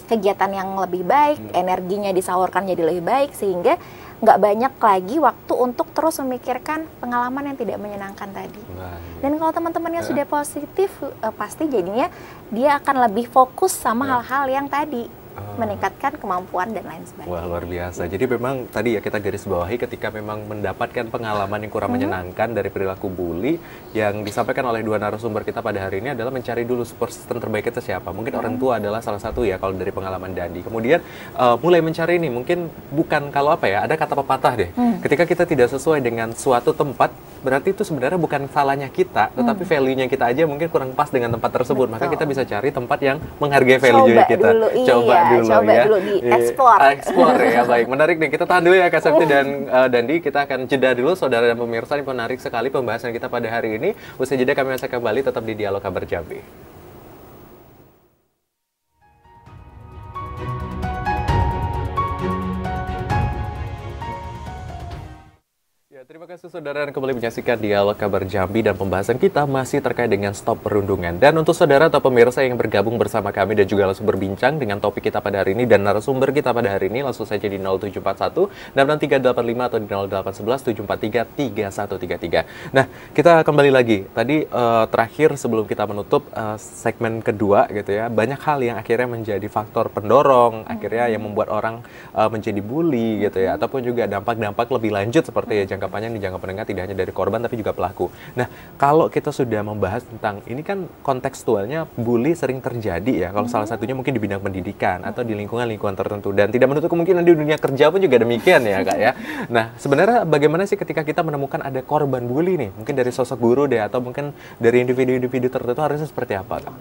kegiatan yang lebih baik, energinya disalurkan jadi lebih baik, sehingga nggak banyak lagi waktu untuk terus memikirkan pengalaman yang tidak menyenangkan tadi. Dan kalau teman-temannya sudah positif, pasti jadinya dia akan lebih fokus sama hal-hal yang tadi meningkatkan kemampuan dan lain sebagainya. Wah, luar biasa. Jadi memang tadi ya kita garis bawahi ketika memang mendapatkan pengalaman yang kurang menyenangkan dari perilaku bully, yang disampaikan oleh dua narasumber kita pada hari ini adalah mencari dulu support system terbaik itu siapa. Mungkin orang tua adalah salah satu ya kalau dari pengalaman Dandi. Kemudian mulai mencari ini, mungkin bukan kalau apa ya, ada kata pepatah deh. Ketika kita tidak sesuai dengan suatu tempat, berarti itu sebenarnya bukan salahnya kita, tetapi value-nya kita aja mungkin kurang pas dengan tempat tersebut. Betul. Maka kita bisa cari tempat yang menghargai value kita. Coba dulu di-explore. Explore ya, baik. Menarik nih, kita tahan dulu ya Kak Septi dan Dandi. Kita akan jeda dulu, saudara dan pemirsa. Ini menarik sekali pembahasan kita pada hari ini. Usai jeda kami akan kembali tetap di Dialog Kabar Jambi. Terima kasih saudara yang kembali menyaksikan Dialog Kabar Jambi, dan pembahasan kita masih terkait dengan stop perundungan. Dan untuk saudara atau pemirsa yang bergabung bersama kami dan juga langsung berbincang dengan topik kita pada hari ini dan narasumber kita pada hari ini, langsung saja di 0741 6385 atau di 0811 743 3133. Nah, kita kembali lagi. Tadi terakhir sebelum kita menutup segmen kedua gitu ya, banyak hal yang akhirnya menjadi faktor pendorong, akhirnya yang membuat orang menjadi bully gitu ya, ataupun juga dampak-dampak lebih lanjut seperti ya jangka panjang di jangka menengah, tidak hanya dari korban tapi juga pelaku. Nah, kalau kita sudah membahas tentang ini kan kontekstualnya bully sering terjadi ya, kalau salah satunya mungkin di bidang pendidikan atau di lingkungan-lingkungan tertentu, dan tidak menutup kemungkinan di dunia kerja pun juga demikian ya Kak ya. Nah, sebenarnya bagaimana sih ketika kita menemukan ada korban bully nih, mungkin dari sosok guru deh atau mungkin dari individu-individu tertentu, harusnya seperti apa Kak?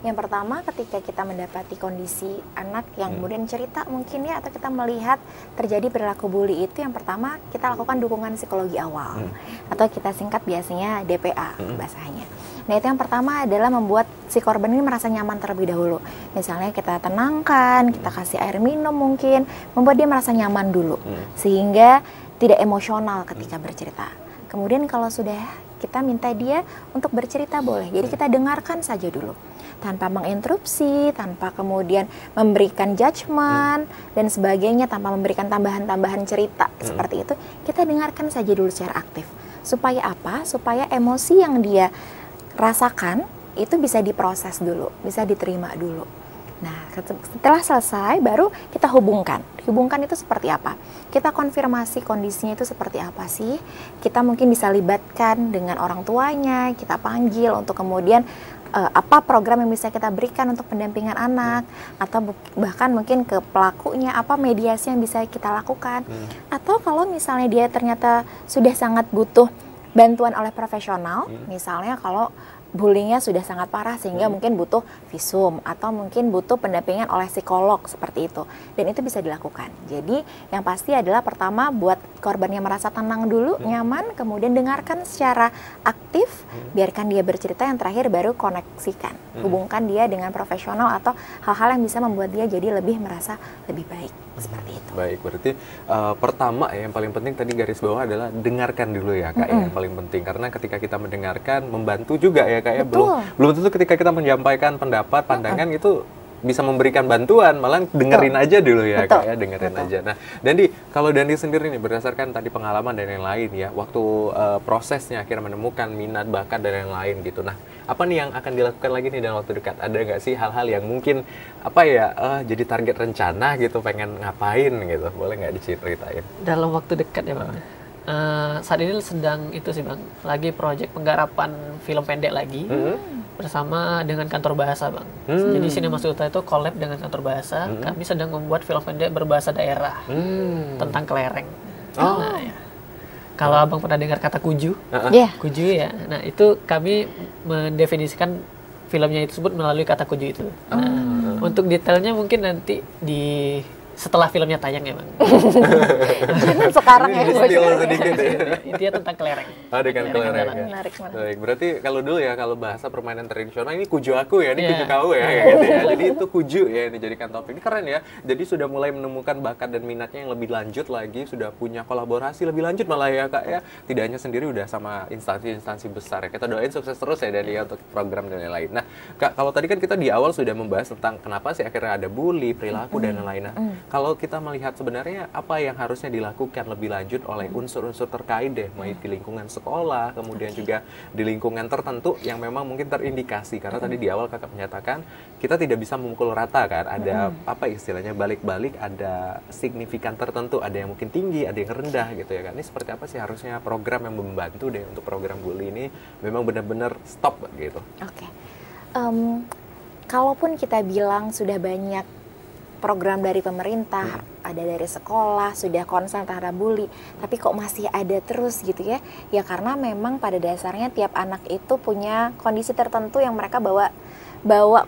Yang pertama, ketika kita mendapati kondisi anak yang kemudian cerita mungkin ya, atau kita melihat terjadi perilaku bully itu, yang pertama kita lakukan dukungan psikologi awal atau kita singkat biasanya DPA bahasanya. Nah, itu yang pertama adalah membuat si korban ini merasa nyaman terlebih dahulu. Misalnya kita tenangkan, kita kasih air minum mungkin, membuat dia merasa nyaman dulu sehingga tidak emosional ketika bercerita. Kemudian kalau sudah, kita minta dia untuk bercerita boleh. Jadi kita dengarkan saja dulu, tanpa menginterupsi, tanpa kemudian memberikan judgement dan sebagainya, tanpa memberikan tambahan-tambahan cerita seperti itu. Kita dengarkan saja dulu secara aktif. Supaya apa? Supaya emosi yang dia rasakan itu bisa diproses dulu, bisa diterima dulu. Nah, setelah selesai baru kita hubungkan. Hubungkan itu seperti apa? Kita konfirmasi kondisinya itu seperti apa sih? Kita mungkin bisa libatkan dengan orang tuanya, kita panggil untuk kemudian apa program yang bisa kita berikan untuk pendampingan anak, atau bahkan mungkin ke pelakunya apa mediasi yang bisa kita lakukan. Atau kalau misalnya dia ternyata sudah sangat butuh bantuan oleh profesional, misalnya kalau bullyingnya sudah sangat parah sehingga mungkin butuh visum atau mungkin butuh pendampingan oleh psikolog seperti itu, dan itu bisa dilakukan. Jadi yang pasti adalah pertama buat korbannya merasa tenang dulu, nyaman, kemudian dengarkan secara aktif, biarkan dia bercerita, yang terakhir baru koneksikan, hubungkan dia dengan profesional atau hal-hal yang bisa membuat dia jadi lebih merasa lebih baik seperti itu. Baik, berarti pertama ya, yang paling penting tadi garis bawah adalah dengarkan dulu ya Kak, yang paling penting, karena ketika kita mendengarkan membantu juga ya Kak ya, belum tentu ketika kita menyampaikan pendapat, pandangan itu bisa memberikan bantuan, malah dengerin aja dulu ya Kak ya, dengerin aja. Nah, Dandi, kalau Dandi sendiri nih berdasarkan tadi pengalaman dan yang lain ya, waktu prosesnya akhirnya menemukan minat, bakat dan yang lain gitu. Nah, apa nih yang akan dilakukan lagi nih dalam waktu dekat? Ada nggak sih hal-hal yang mungkin apa ya jadi target rencana gitu, pengen ngapain gitu? Boleh nggak diceritain? Dalam waktu dekat ya Bang. Saat ini sedang itu sih Bang, lagi proyek penggarapan film pendek lagi bersama dengan kantor bahasa Bang. Jadi Sinema Suta itu collab dengan kantor bahasa. Kami sedang membuat film pendek berbahasa daerah tentang kelereng. Nah, ya. Kalau Abang pernah dengar kata kuju, kuju ya. Nah, itu kami mendefinisikan filmnya itu tersebut melalui kata kuju itu. Nah, untuk detailnya mungkin nanti di setelah filmnya tayang ya Bang. Sekarang ya. Sedikit ya. Intinya tentang kelereng. Dengan kelereng. Menarik. Baik, berarti kalau dulu ya, kalau bahasa permainan tradisional, ini kuju aku ya, ini kuju kau ya, kayak gitu ya. Jadi itu kuju ya yang dijadikan topik. Ini keren ya. Jadi sudah mulai menemukan bakat dan minatnya yang lebih lanjut lagi, sudah punya kolaborasi lebih lanjut malah ya Kak ya. Tidak hanya sendiri, udah sama instansi-instansi besar ya. Kita doain sukses terus ya Dani ya untuk program dan lain-lain. Nah, Kak, kalau tadi kan kita di awal sudah membahas tentang kenapa sih akhirnya ada bully, perilaku dan lain-lain. Nah, Kalau kita melihat sebenarnya apa yang harusnya dilakukan lebih lanjut oleh unsur-unsur terkait deh, baik di lingkungan sekolah, kemudian juga di lingkungan tertentu yang memang mungkin terindikasi. Karena tadi di awal kakak menyatakan kita tidak bisa memukul rata kan, ada apa istilahnya balik-balik, ada signifikan tertentu, ada yang mungkin tinggi, ada yang rendah gitu ya kan. Ini seperti apa sih harusnya program yang membantu deh untuk program bully ini memang benar-benar stop gitu? Oke. Kalaupun kita bilang sudah banyak program dari pemerintah, ada dari sekolah, sudah konsen terhadap bully, tapi kok masih ada terus gitu ya? Ya karena memang pada dasarnya tiap anak itu punya kondisi tertentu yang mereka bawa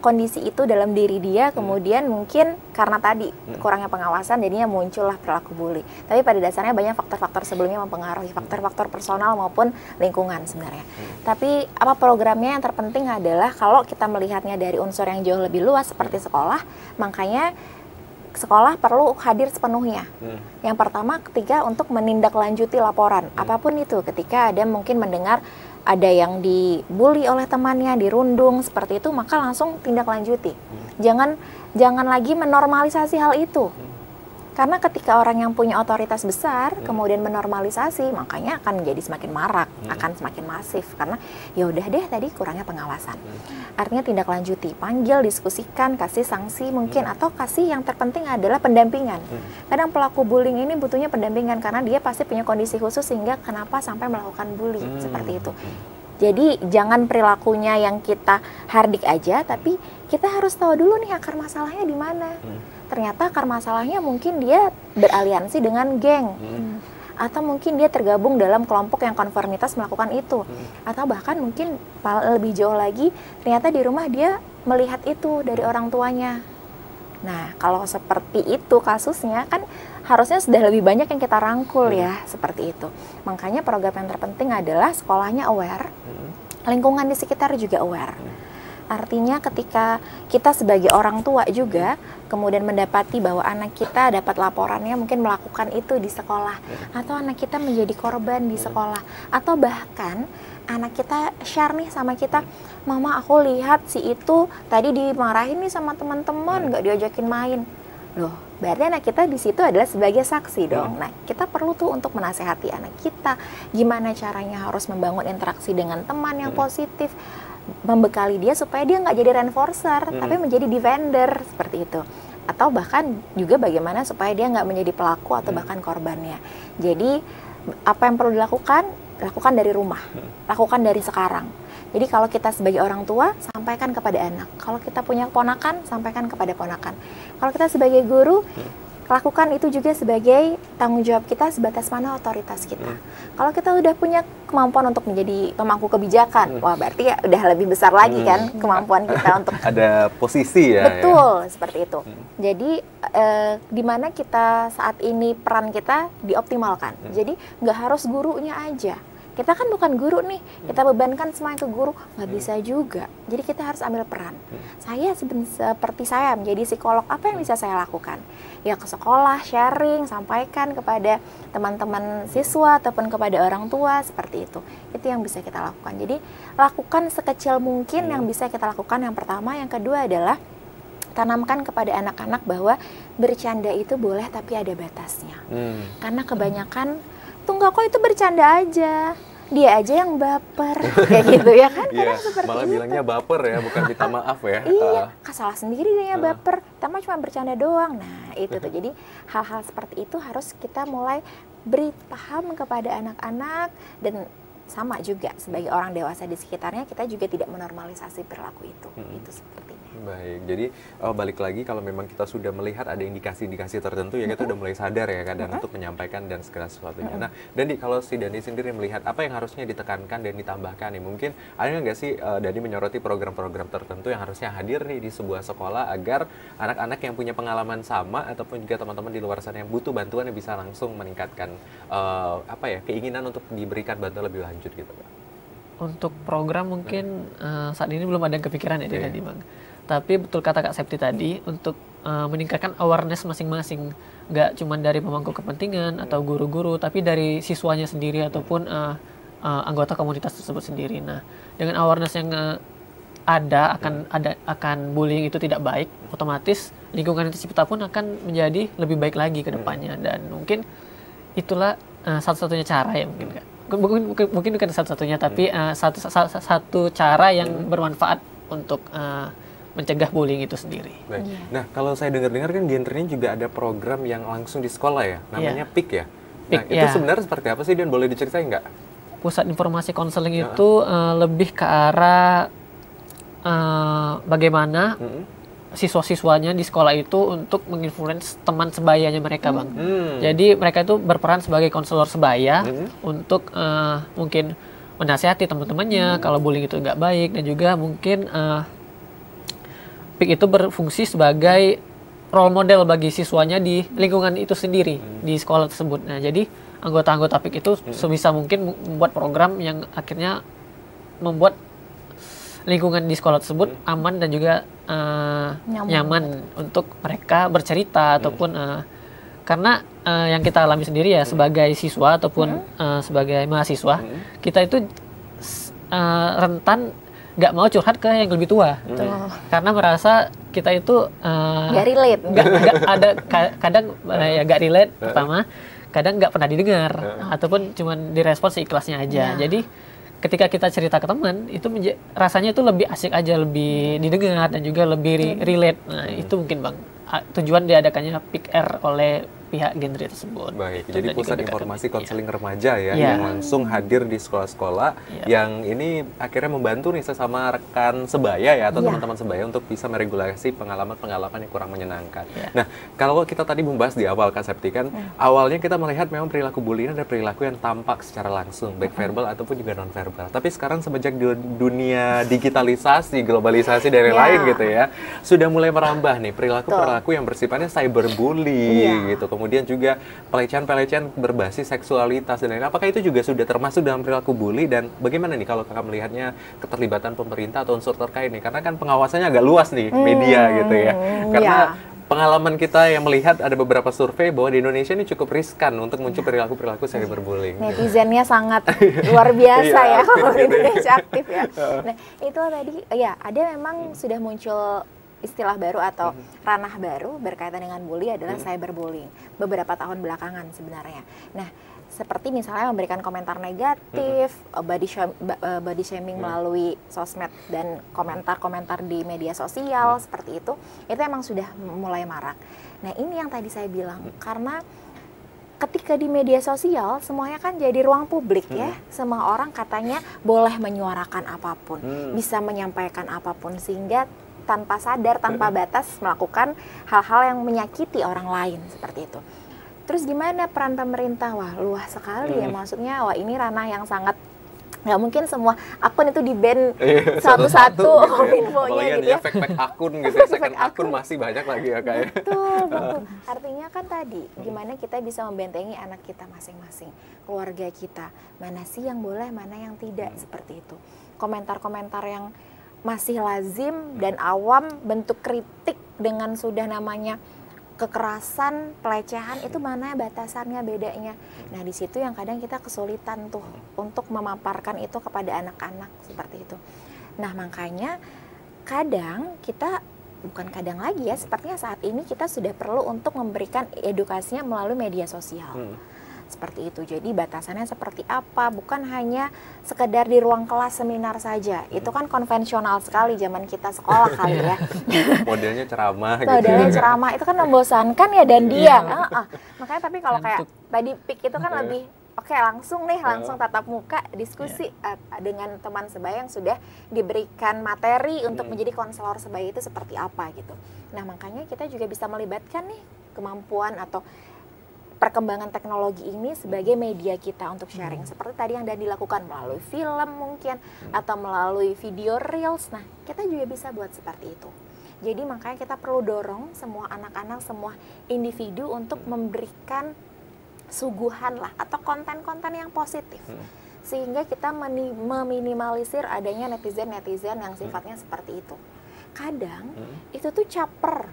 kondisi itu dalam diri dia, kemudian mungkin karena tadi kurangnya pengawasan jadinya muncullah perilaku bully. Tapi pada dasarnya banyak faktor-faktor sebelumnya mempengaruhi, faktor-faktor personal maupun lingkungan sebenarnya. Tapi apa programnya yang terpenting adalah kalau kita melihatnya dari unsur yang jauh lebih luas seperti sekolah, makanya sekolah perlu hadir sepenuhnya. Yang pertama, ketiga untuk menindaklanjuti laporan apapun itu. Ketika ada mungkin mendengar ada yang dibully oleh temannya, dirundung seperti itu, maka langsung tindak lanjuti. Jangan lagi menormalisasi hal itu. Karena ketika orang yang punya otoritas besar kemudian menormalisasi, makanya akan menjadi semakin marak, akan semakin masif. Karena ya udah deh tadi kurangnya pengawasan. Artinya tindak lanjuti, panggil, diskusikan, kasih sanksi mungkin, atau kasih yang terpenting adalah pendampingan. Kadang pelaku bullying ini butuhnya pendampingan karena dia pasti punya kondisi khusus sehingga kenapa sampai melakukan bully seperti itu. Jadi jangan perilakunya yang kita hardik aja, tapi kita harus tahu dulu nih akar masalahnya di mana. Ternyata akar masalahnya mungkin dia beraliansi dengan geng, atau mungkin dia tergabung dalam kelompok yang konformitas melakukan itu, atau bahkan mungkin lebih jauh lagi ternyata di rumah dia melihat itu dari orang tuanya. Nah kalau seperti itu kasusnya kan harusnya sudah lebih banyak yang kita rangkul ya seperti itu. Makanya program yang terpenting adalah sekolahnya aware, lingkungan di sekitar juga aware. Artinya ketika kita sebagai orang tua juga kemudian mendapati bahwa anak kita dapat laporannya mungkin melakukan itu di sekolah, atau anak kita menjadi korban di sekolah, atau bahkan anak kita share nih sama kita, mama aku lihat si itu tadi dimarahin nih sama teman-teman, nggak diajakin main. Loh, berarti anak kita di situ adalah sebagai saksi dong. Nah, kita perlu tuh untuk menasehati anak kita, gimana caranya harus membangun interaksi dengan teman yang positif, membekali dia supaya dia nggak jadi reinforcer, tapi menjadi defender seperti itu. Atau bahkan juga bagaimana supaya dia nggak menjadi pelaku atau bahkan korbannya. Jadi apa yang perlu dilakukan? Lakukan dari rumah, lakukan dari sekarang. Jadi kalau kita sebagai orang tua, sampaikan kepada anak. Kalau kita punya ponakan, sampaikan kepada ponakan. Kalau kita sebagai guru, lakukan itu juga sebagai tanggung jawab kita sebatas mana otoritas kita. Kalau kita udah punya kemampuan untuk menjadi pemangku kebijakan, wah berarti ya udah lebih besar lagi kan kemampuan kita untuk ada posisi ya. Betul, seperti itu. Jadi di mana kita saat ini peran kita dioptimalkan. Jadi nggak harus gurunya aja. Kita kan bukan guru nih, kita bebankan semua itu guru, nggak bisa juga. Jadi kita harus ambil peran. Saya seperti saya menjadi psikolog, apa yang bisa saya lakukan? Ya ke sekolah, sharing, sampaikan kepada teman-teman siswa ataupun kepada orang tua, seperti itu. Itu yang bisa kita lakukan. Jadi lakukan sekecil mungkin yang bisa kita lakukan. Yang pertama, yang kedua adalah tanamkan kepada anak-anak bahwa bercanda itu boleh tapi ada batasnya. Karena kebanyakan tuh enggak kok itu bercanda aja, dia aja yang baper kayak gitu ya kan, kadang seperti malah itu. Bilangnya baper ya, bukan minta maaf ya. Iya, salah sendiri dia baper, kita mah cuma bercanda doang. Nah itu tuh, jadi hal-hal seperti itu harus kita mulai beri paham kepada anak-anak. Dan sama juga sebagai orang dewasa di sekitarnya, kita juga tidak menormalisasi perilaku itu. Itu sepertinya. Baik, jadi balik lagi kalau memang kita sudah melihat ada indikasi-indikasi tertentu ya kita udah mulai sadar ya kadang untuk menyampaikan dan segala sesuatunya. Nah, Dani, kalau si Dani sendiri melihat apa yang harusnya ditekankan dan ditambahkan nih, mungkin ada nggak sih Dani menyoroti program-program tertentu yang harusnya hadir nih di sebuah sekolah agar anak-anak yang punya pengalaman sama ataupun juga teman-teman di luar sana yang butuh bantuan yang bisa langsung meningkatkan keinginan untuk diberikan bantuan lebih lanjut gitu, Pak? Untuk program mungkin saat ini belum ada yang kepikiran ya tadi, Bang. Tapi betul kata Kak Septi tadi, untuk meningkatkan awareness masing-masing, nggak cuma dari pemangku kepentingan atau guru-guru, tapi dari siswanya sendiri ataupun anggota komunitas tersebut sendiri. Nah, dengan awareness yang akan bullying itu tidak baik, otomatis lingkungan yang tercipta pun akan menjadi lebih baik lagi ke depannya. Dan mungkin itulah satu-satunya cara ya mungkin Kak. Mungkin bukan satu-satunya, tapi satu cara yang bermanfaat untuk mencegah bullying itu sendiri. Baik. Nah, kalau saya dengar-dengar kan gendernya juga ada program yang langsung di sekolah ya, namanya PIK ya. Nah, itu sebenarnya seperti apa sih, dan boleh diceritain nggak? Pusat Informasi Konseling itu lebih ke arah bagaimana siswa-siswanya di sekolah itu untuk menginfluence teman sebayanya mereka, Bang. Jadi mereka itu berperan sebagai konselor sebaya untuk mungkin menasihati teman-temannya kalau bullying itu nggak baik, dan juga mungkin PIK itu berfungsi sebagai role model bagi siswanya di lingkungan itu sendiri, di sekolah tersebut. Nah, jadi anggota-anggota PIK itu sebisa mungkin membuat program yang akhirnya membuat lingkungan di sekolah tersebut aman dan juga nyaman untuk mereka bercerita ataupun karena yang kita alami sendiri ya sebagai siswa ataupun sebagai mahasiswa, kita itu rentan nggak mau curhat ke yang lebih tua karena merasa kita itu nggak relate, nggak ada kadang ya nggak relate pertama, kadang nggak pernah didengar ataupun cuman direspon seikhlasnya aja. Jadi ketika kita cerita ke teman itu rasanya itu lebih asik aja, lebih didengar dan juga lebih relate. Nah, itu mungkin Bang tujuan diadakannya PIK-R oleh pihak genre tersebut. Baik, jadi Pusat Informasi Konseling Remaja ya, yang langsung hadir di sekolah-sekolah yang ini akhirnya membantu nih sesama rekan sebaya ya, atau teman-teman sebaya untuk bisa meregulasi pengalaman-pengalaman yang kurang menyenangkan. Nah, kalau kita tadi membahas di awal Kak Septi kan, awalnya kita melihat memang perilaku bullying ada perilaku yang tampak secara langsung, baik verbal ataupun juga non-verbal. Tapi sekarang semenjak dunia digitalisasi, globalisasi dan lain gitu ya, sudah mulai merambah nih perilaku-perilaku yang bersifatnya cyberbullying gitu. Kemudian juga pelecehan-pelecehan berbasis seksualitas dan lain-lain. Apakah itu juga sudah termasuk dalam perilaku bully, dan bagaimana nih kalau Kakak melihatnya keterlibatan pemerintah atau unsur terkait nih? Karena kan pengawasannya agak luas nih media gitu ya. Karena pengalaman kita yang melihat ada beberapa survei bahwa di Indonesia ini cukup riskan untuk muncul perilaku-perilaku cyberbullying. Netizennya sangat luar biasa ya kalau di Indonesia aktif ya. Nah, itu tadi ya ada memang sudah muncul istilah baru atau ranah baru berkaitan dengan bully adalah cyberbullying beberapa tahun belakangan sebenarnya. Nah, seperti misalnya memberikan komentar negatif, body shaming melalui sosmed dan komentar-komentar di media sosial seperti itu emang sudah mulai marak. Nah, ini yang tadi saya bilang, karena ketika di media sosial semuanya kan jadi ruang publik ya, semua orang katanya boleh menyuarakan apapun, bisa menyampaikan apapun, sehingga tanpa sadar, tanpa batas melakukan hal-hal yang menyakiti orang lain seperti itu. Terus gimana peran pemerintah? Wah, luas sekali ya, maksudnya wah ini ranah yang sangat nggak mungkin semua akun itu di-ban satu-satu infonya gitu ya. Fake akun gitu ya, second akun masih banyak lagi ya Kak ya. Betul. Artinya kan tadi, gimana kita bisa membentengi anak kita masing-masing, keluarga kita, mana sih yang boleh, mana yang tidak, seperti itu. Komentar-komentar yang masih lazim dan awam, bentuk kritik dengan sudah namanya kekerasan, pelecehan, itu mana batasannya, bedanya. Nah, di situ yang kadang kita kesulitan tuh untuk memaparkan itu kepada anak-anak seperti itu. Nah, makanya kadang kita, bukan kadang lagi ya, sepertinya saat ini kita sudah perlu untuk memberikan edukasinya melalui media sosial. Seperti itu. Jadi batasannya seperti apa, bukan hanya sekedar di ruang kelas seminar saja. Itu kan konvensional sekali zaman kita sekolah kali ya. Modelnya ceramah gitu. Modelnya ceramah itu kan membosankan ya, dan dia. Makanya tapi kalau kayak tadi PIK itu kan lebih langsung tatap muka, diskusi dengan teman sebaya yang sudah diberikan materi untuk menjadi konselor sebaya itu seperti apa gitu. Nah, makanya kita juga bisa melibatkan nih kemampuan atau perkembangan teknologi ini sebagai media kita untuk sharing. Seperti tadi yang dilakukan melalui film mungkin, atau melalui video reels. Nah, kita juga bisa buat seperti itu. Jadi makanya kita perlu dorong semua anak-anak, semua individu untuk memberikan suguhan lah, atau konten-konten yang positif. Sehingga kita meminimalisir adanya netizen-netizen yang sifatnya seperti itu. Kadang itu tuh caper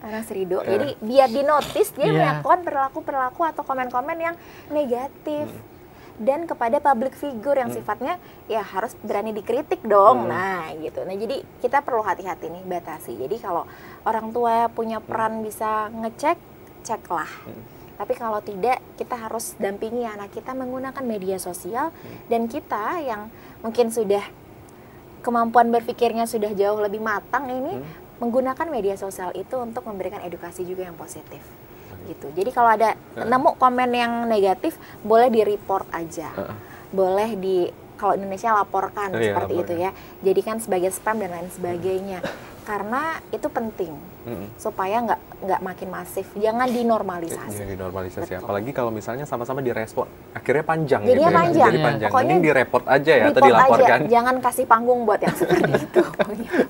Anak Serido. Jadi biar dinotis dia melakukan perilaku-perilaku atau komen-komen yang negatif. dan kepada public figure yang sifatnya ya harus berani dikritik dong. Nah gitu. Nah jadi kita perlu hati-hati nih, batasi. Jadi kalau orang tua punya peran bisa ngecek, ceklah. Tapi kalau tidak, kita harus dampingi anak kita menggunakan media sosial, dan kita yang mungkin sudah kemampuan berpikirnya sudah jauh lebih matang ini menggunakan media sosial itu untuk memberikan edukasi juga yang positif gitu. Jadi kalau ada nemu komen yang negatif, boleh di-report aja. Boleh kalau Indonesia laporkan seperti itu ya. Jadikan sebagai spam dan lain sebagainya. Karena itu penting supaya nggak makin masif. Jangan dinormalisasi. Jangan dinormalisasi. Apalagi kalau misalnya sama-sama direspon, akhirnya panjang. Jadinya gitu, panjang. Jadi panjang. Pokoknya mending direport aja ya, atau report dilaporkan. aja. Jangan kasih panggung buat yang seperti itu.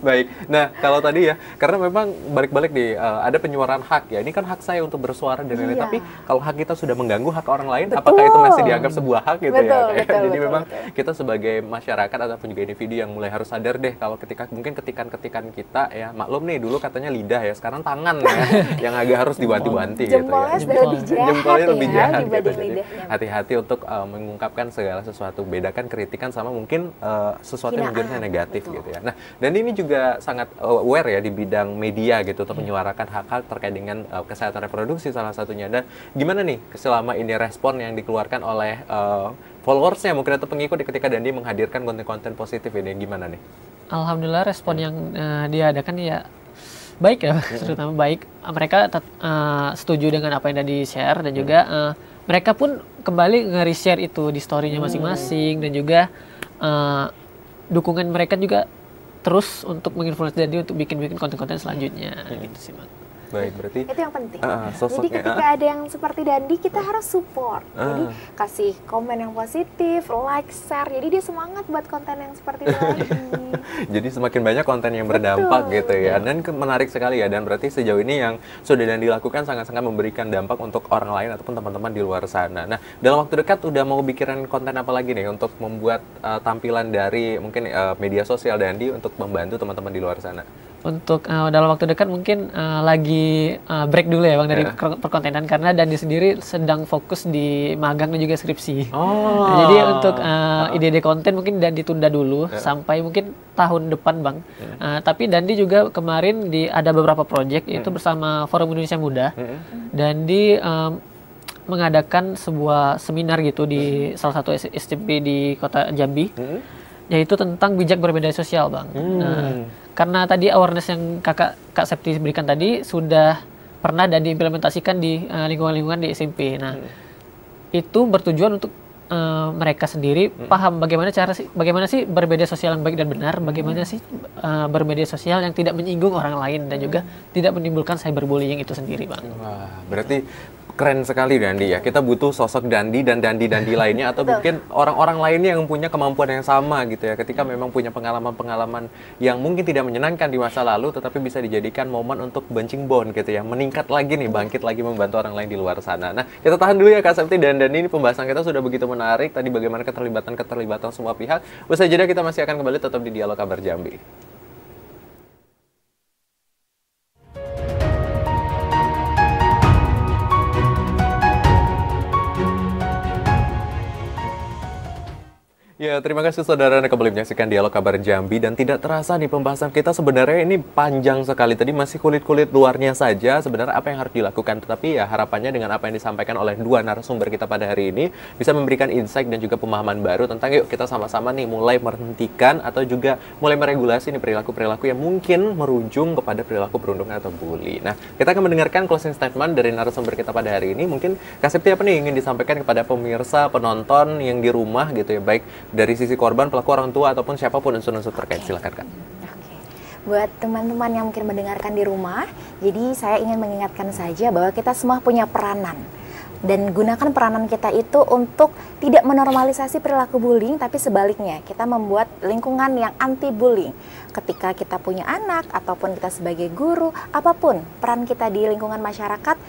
Baik. Nah, kalau tadi ya, karena memang balik-balik nih, ada penyuaraan hak ya. Ini kan hak saya untuk bersuara dan lain-lain. Tapi kalau hak kita sudah mengganggu hak orang lain, apakah itu masih dianggap sebuah hak gitu ya? Jadi memang kita sebagai masyarakat ataupun juga individu yang mulai harus sadar deh kalau mungkin ketikan-ketikan kita ya, maklum nih dulu katanya lidah ya, sekarang tangan ya yang agak harus diwanti-wanti gitu ya. Jempolnya lebih jahat gitu. Jadi hati-hati untuk mengungkapkan segala sesuatu, bedakan kritikan sama mungkin sesuatu yang mungkin negatif gitu ya. Nah, dan ini juga sangat aware ya di bidang media gitu untuk menyuarakan hak-hak terkait dengan kesehatan reproduksi salah satunya. Dan gimana nih selama ini respon yang dikeluarkan oleh followersnya mungkin atau pengikut ketika Dandi menghadirkan konten-konten positif ini, gimana nih? Alhamdulillah respon yang diadakan ya baik ya, terutama baik. Mereka setuju dengan apa yang Dandi share, dan juga mereka pun kembali nge-reshare itu di story-nya masing-masing, dan juga dukungan mereka juga terus untuk menginfluence Dandi untuk bikin konten-konten selanjutnya gitu sih, Bang. Baik, berarti itu yang penting. Sosoknya, jadi ketika ada yang seperti Dandi, kita harus support. Jadi kasih komen yang positif, like, share. Jadi dia semangat buat konten yang seperti itu lagi. Jadi semakin banyak konten yang berdampak gitu ya. Dan menarik sekali ya. Dan berarti sejauh ini yang sudah Dandi lakukan sangat-sangat memberikan dampak untuk orang lain ataupun teman-teman di luar sana. Nah, dalam waktu dekat udah mau bikiran konten apa lagi nih untuk membuat tampilan dari mungkin media sosial Dandi untuk membantu teman-teman di luar sana? Untuk dalam waktu dekat mungkin lagi break dulu ya Bang dari perkontenan, karena Dandi sendiri sedang fokus di magang dan juga skripsi. Nah, jadi untuk ide-ide konten mungkin Dandi tunda dulu sampai mungkin tahun depan Bang. Tapi Dandi juga kemarin ada beberapa proyek itu bersama Forum Indonesia Muda. Dandi mengadakan sebuah seminar gitu di salah satu SMP di kota Jambi. Yaitu tentang bijak bermedia sosial Bang. Nah, karena tadi awareness yang Kak Septi berikan tadi sudah pernah dan diimplementasikan di lingkungan-lingkungan di SMP. Nah, itu bertujuan untuk mereka sendiri paham bagaimana sih bermedia sosial yang baik dan benar, bagaimana sih bermedia sosial yang tidak menyinggung orang lain dan juga tidak menimbulkan cyberbullying itu sendiri, Bang. Wah, berarti keren sekali Dandi ya. Kita butuh sosok Dandi dan Dandi lainnya atau mungkin orang-orang lainnya yang punya kemampuan yang sama gitu ya. Ketika memang punya pengalaman-pengalaman yang mungkin tidak menyenangkan di masa lalu, tetapi bisa dijadikan momen untuk benching bone gitu ya. Meningkat lagi nih, bangkit lagi membantu orang lain di luar sana. Nah, kita tahan dulu ya Kak Septi dan Dandi, ini pembahasan kita sudah begitu menarik. Tadi bagaimana keterlibatan semua pihak. Usai jeda kita masih akan kembali tetap di Dialog Kabar Jambi. Ya, terima kasih saudara Anda kembali menyaksikan Dialog Kabar Jambi, dan tidak terasa nih pembahasan kita sebenarnya ini panjang sekali. Tadi masih kulit-kulit luarnya saja sebenarnya apa yang harus dilakukan, tetapi ya harapannya dengan apa yang disampaikan oleh dua narasumber kita pada hari ini bisa memberikan insight dan juga pemahaman baru tentang yuk kita sama-sama nih mulai menghentikan atau juga mulai meregulasi nih perilaku-perilaku yang mungkin merujung kepada perilaku perundungan atau bully. Nah, kita akan mendengarkan closing statement dari narasumber kita pada hari ini. Mungkin Kak Septi apa nih ingin disampaikan kepada pemirsa, penonton yang di rumah gitu ya, baik dari sisi korban, pelaku, orang tua, ataupun siapapun unsur-unsur terkait. Silakan Kak. Buat teman-teman yang mungkin mendengarkan di rumah, jadi saya ingin mengingatkan saja bahwa kita semua punya peranan. Dan gunakan peranan kita itu untuk tidak menormalisasi perilaku bullying, tapi sebaliknya kita membuat lingkungan yang anti bullying. Ketika kita punya anak ataupun kita sebagai guru, apapun peran kita di lingkungan masyarakat,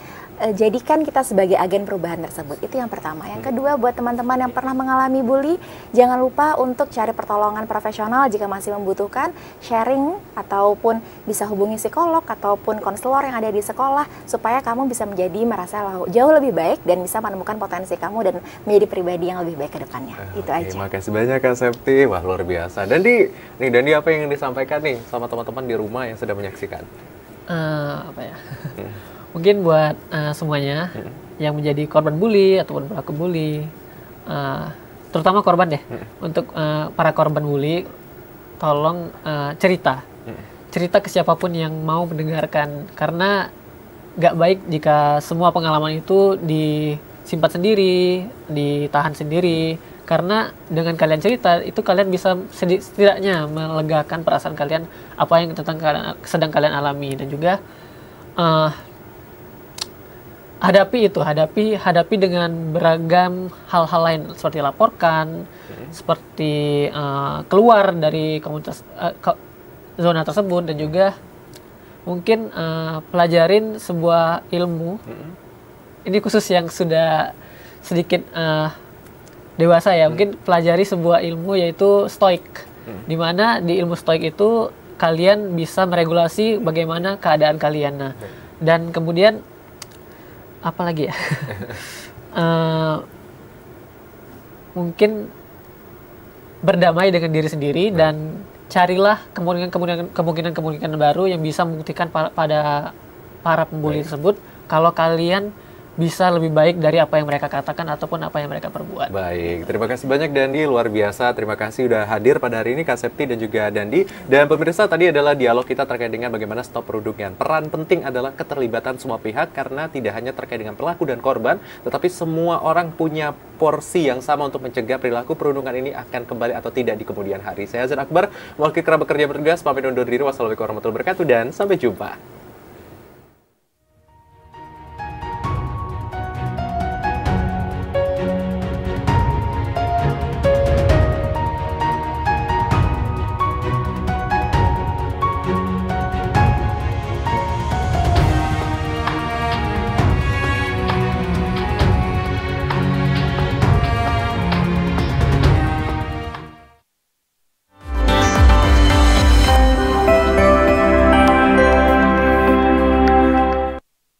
jadikan kita sebagai agen perubahan tersebut. Itu yang pertama. Yang kedua, buat teman-teman yang pernah mengalami bully, jangan lupa untuk cari pertolongan profesional jika masih membutuhkan, sharing ataupun bisa hubungi psikolog ataupun konselor yang ada di sekolah supaya kamu bisa merasa jauh lebih baik dan bisa menemukan potensi kamu dan menjadi pribadi yang lebih baik ke depannya. Itu aja. Makasih banyak Kak Septi. Wah, luar biasa. Dandi apa yang disampaikan nih sama teman-teman di rumah yang sedang menyaksikan? Apa ya? Mungkin buat semuanya yang menjadi korban bully ataupun pelaku bully, terutama korban deh, untuk para korban bully, tolong cerita ke siapapun yang mau mendengarkan, karena gak baik jika semua pengalaman itu disimpan sendiri, ditahan sendiri, karena dengan kalian cerita itu kalian bisa setidaknya melegakan perasaan kalian apa yang sedang kalian alami, dan juga hadapi dengan beragam hal-hal lain seperti laporkan, seperti keluar dari komunitas zona tersebut, dan juga mungkin pelajarin sebuah ilmu. Ini khusus yang sudah sedikit dewasa ya, mungkin pelajari sebuah ilmu yaitu stoik, di mana di ilmu stoik itu kalian bisa meregulasi bagaimana keadaan kalian. Nah, dan kemudian apa lagi ya? Mungkin berdamai dengan diri sendiri dan carilah kemungkinan baru yang bisa membuktikan pada para pembuli tersebut kalau kalian bisa lebih baik dari apa yang mereka katakan ataupun apa yang mereka perbuat. Baik, terima kasih banyak Dandi, luar biasa. Terima kasih sudah hadir pada hari ini Kak Septi dan juga Dandi. Dan pemirsa, tadi adalah dialog kita terkait dengan bagaimana stop perundungan. Peran penting adalah keterlibatan semua pihak karena tidak hanya terkait dengan pelaku dan korban, tetapi semua orang punya porsi yang sama untuk mencegah perilaku perundungan ini akan kembali atau tidak di kemudian hari. Saya Hazard Akbar, mewakili kerabat kerja bertugas, pamit undur diri. Wassalamualaikum warahmatullahi wabarakatuh dan sampai jumpa.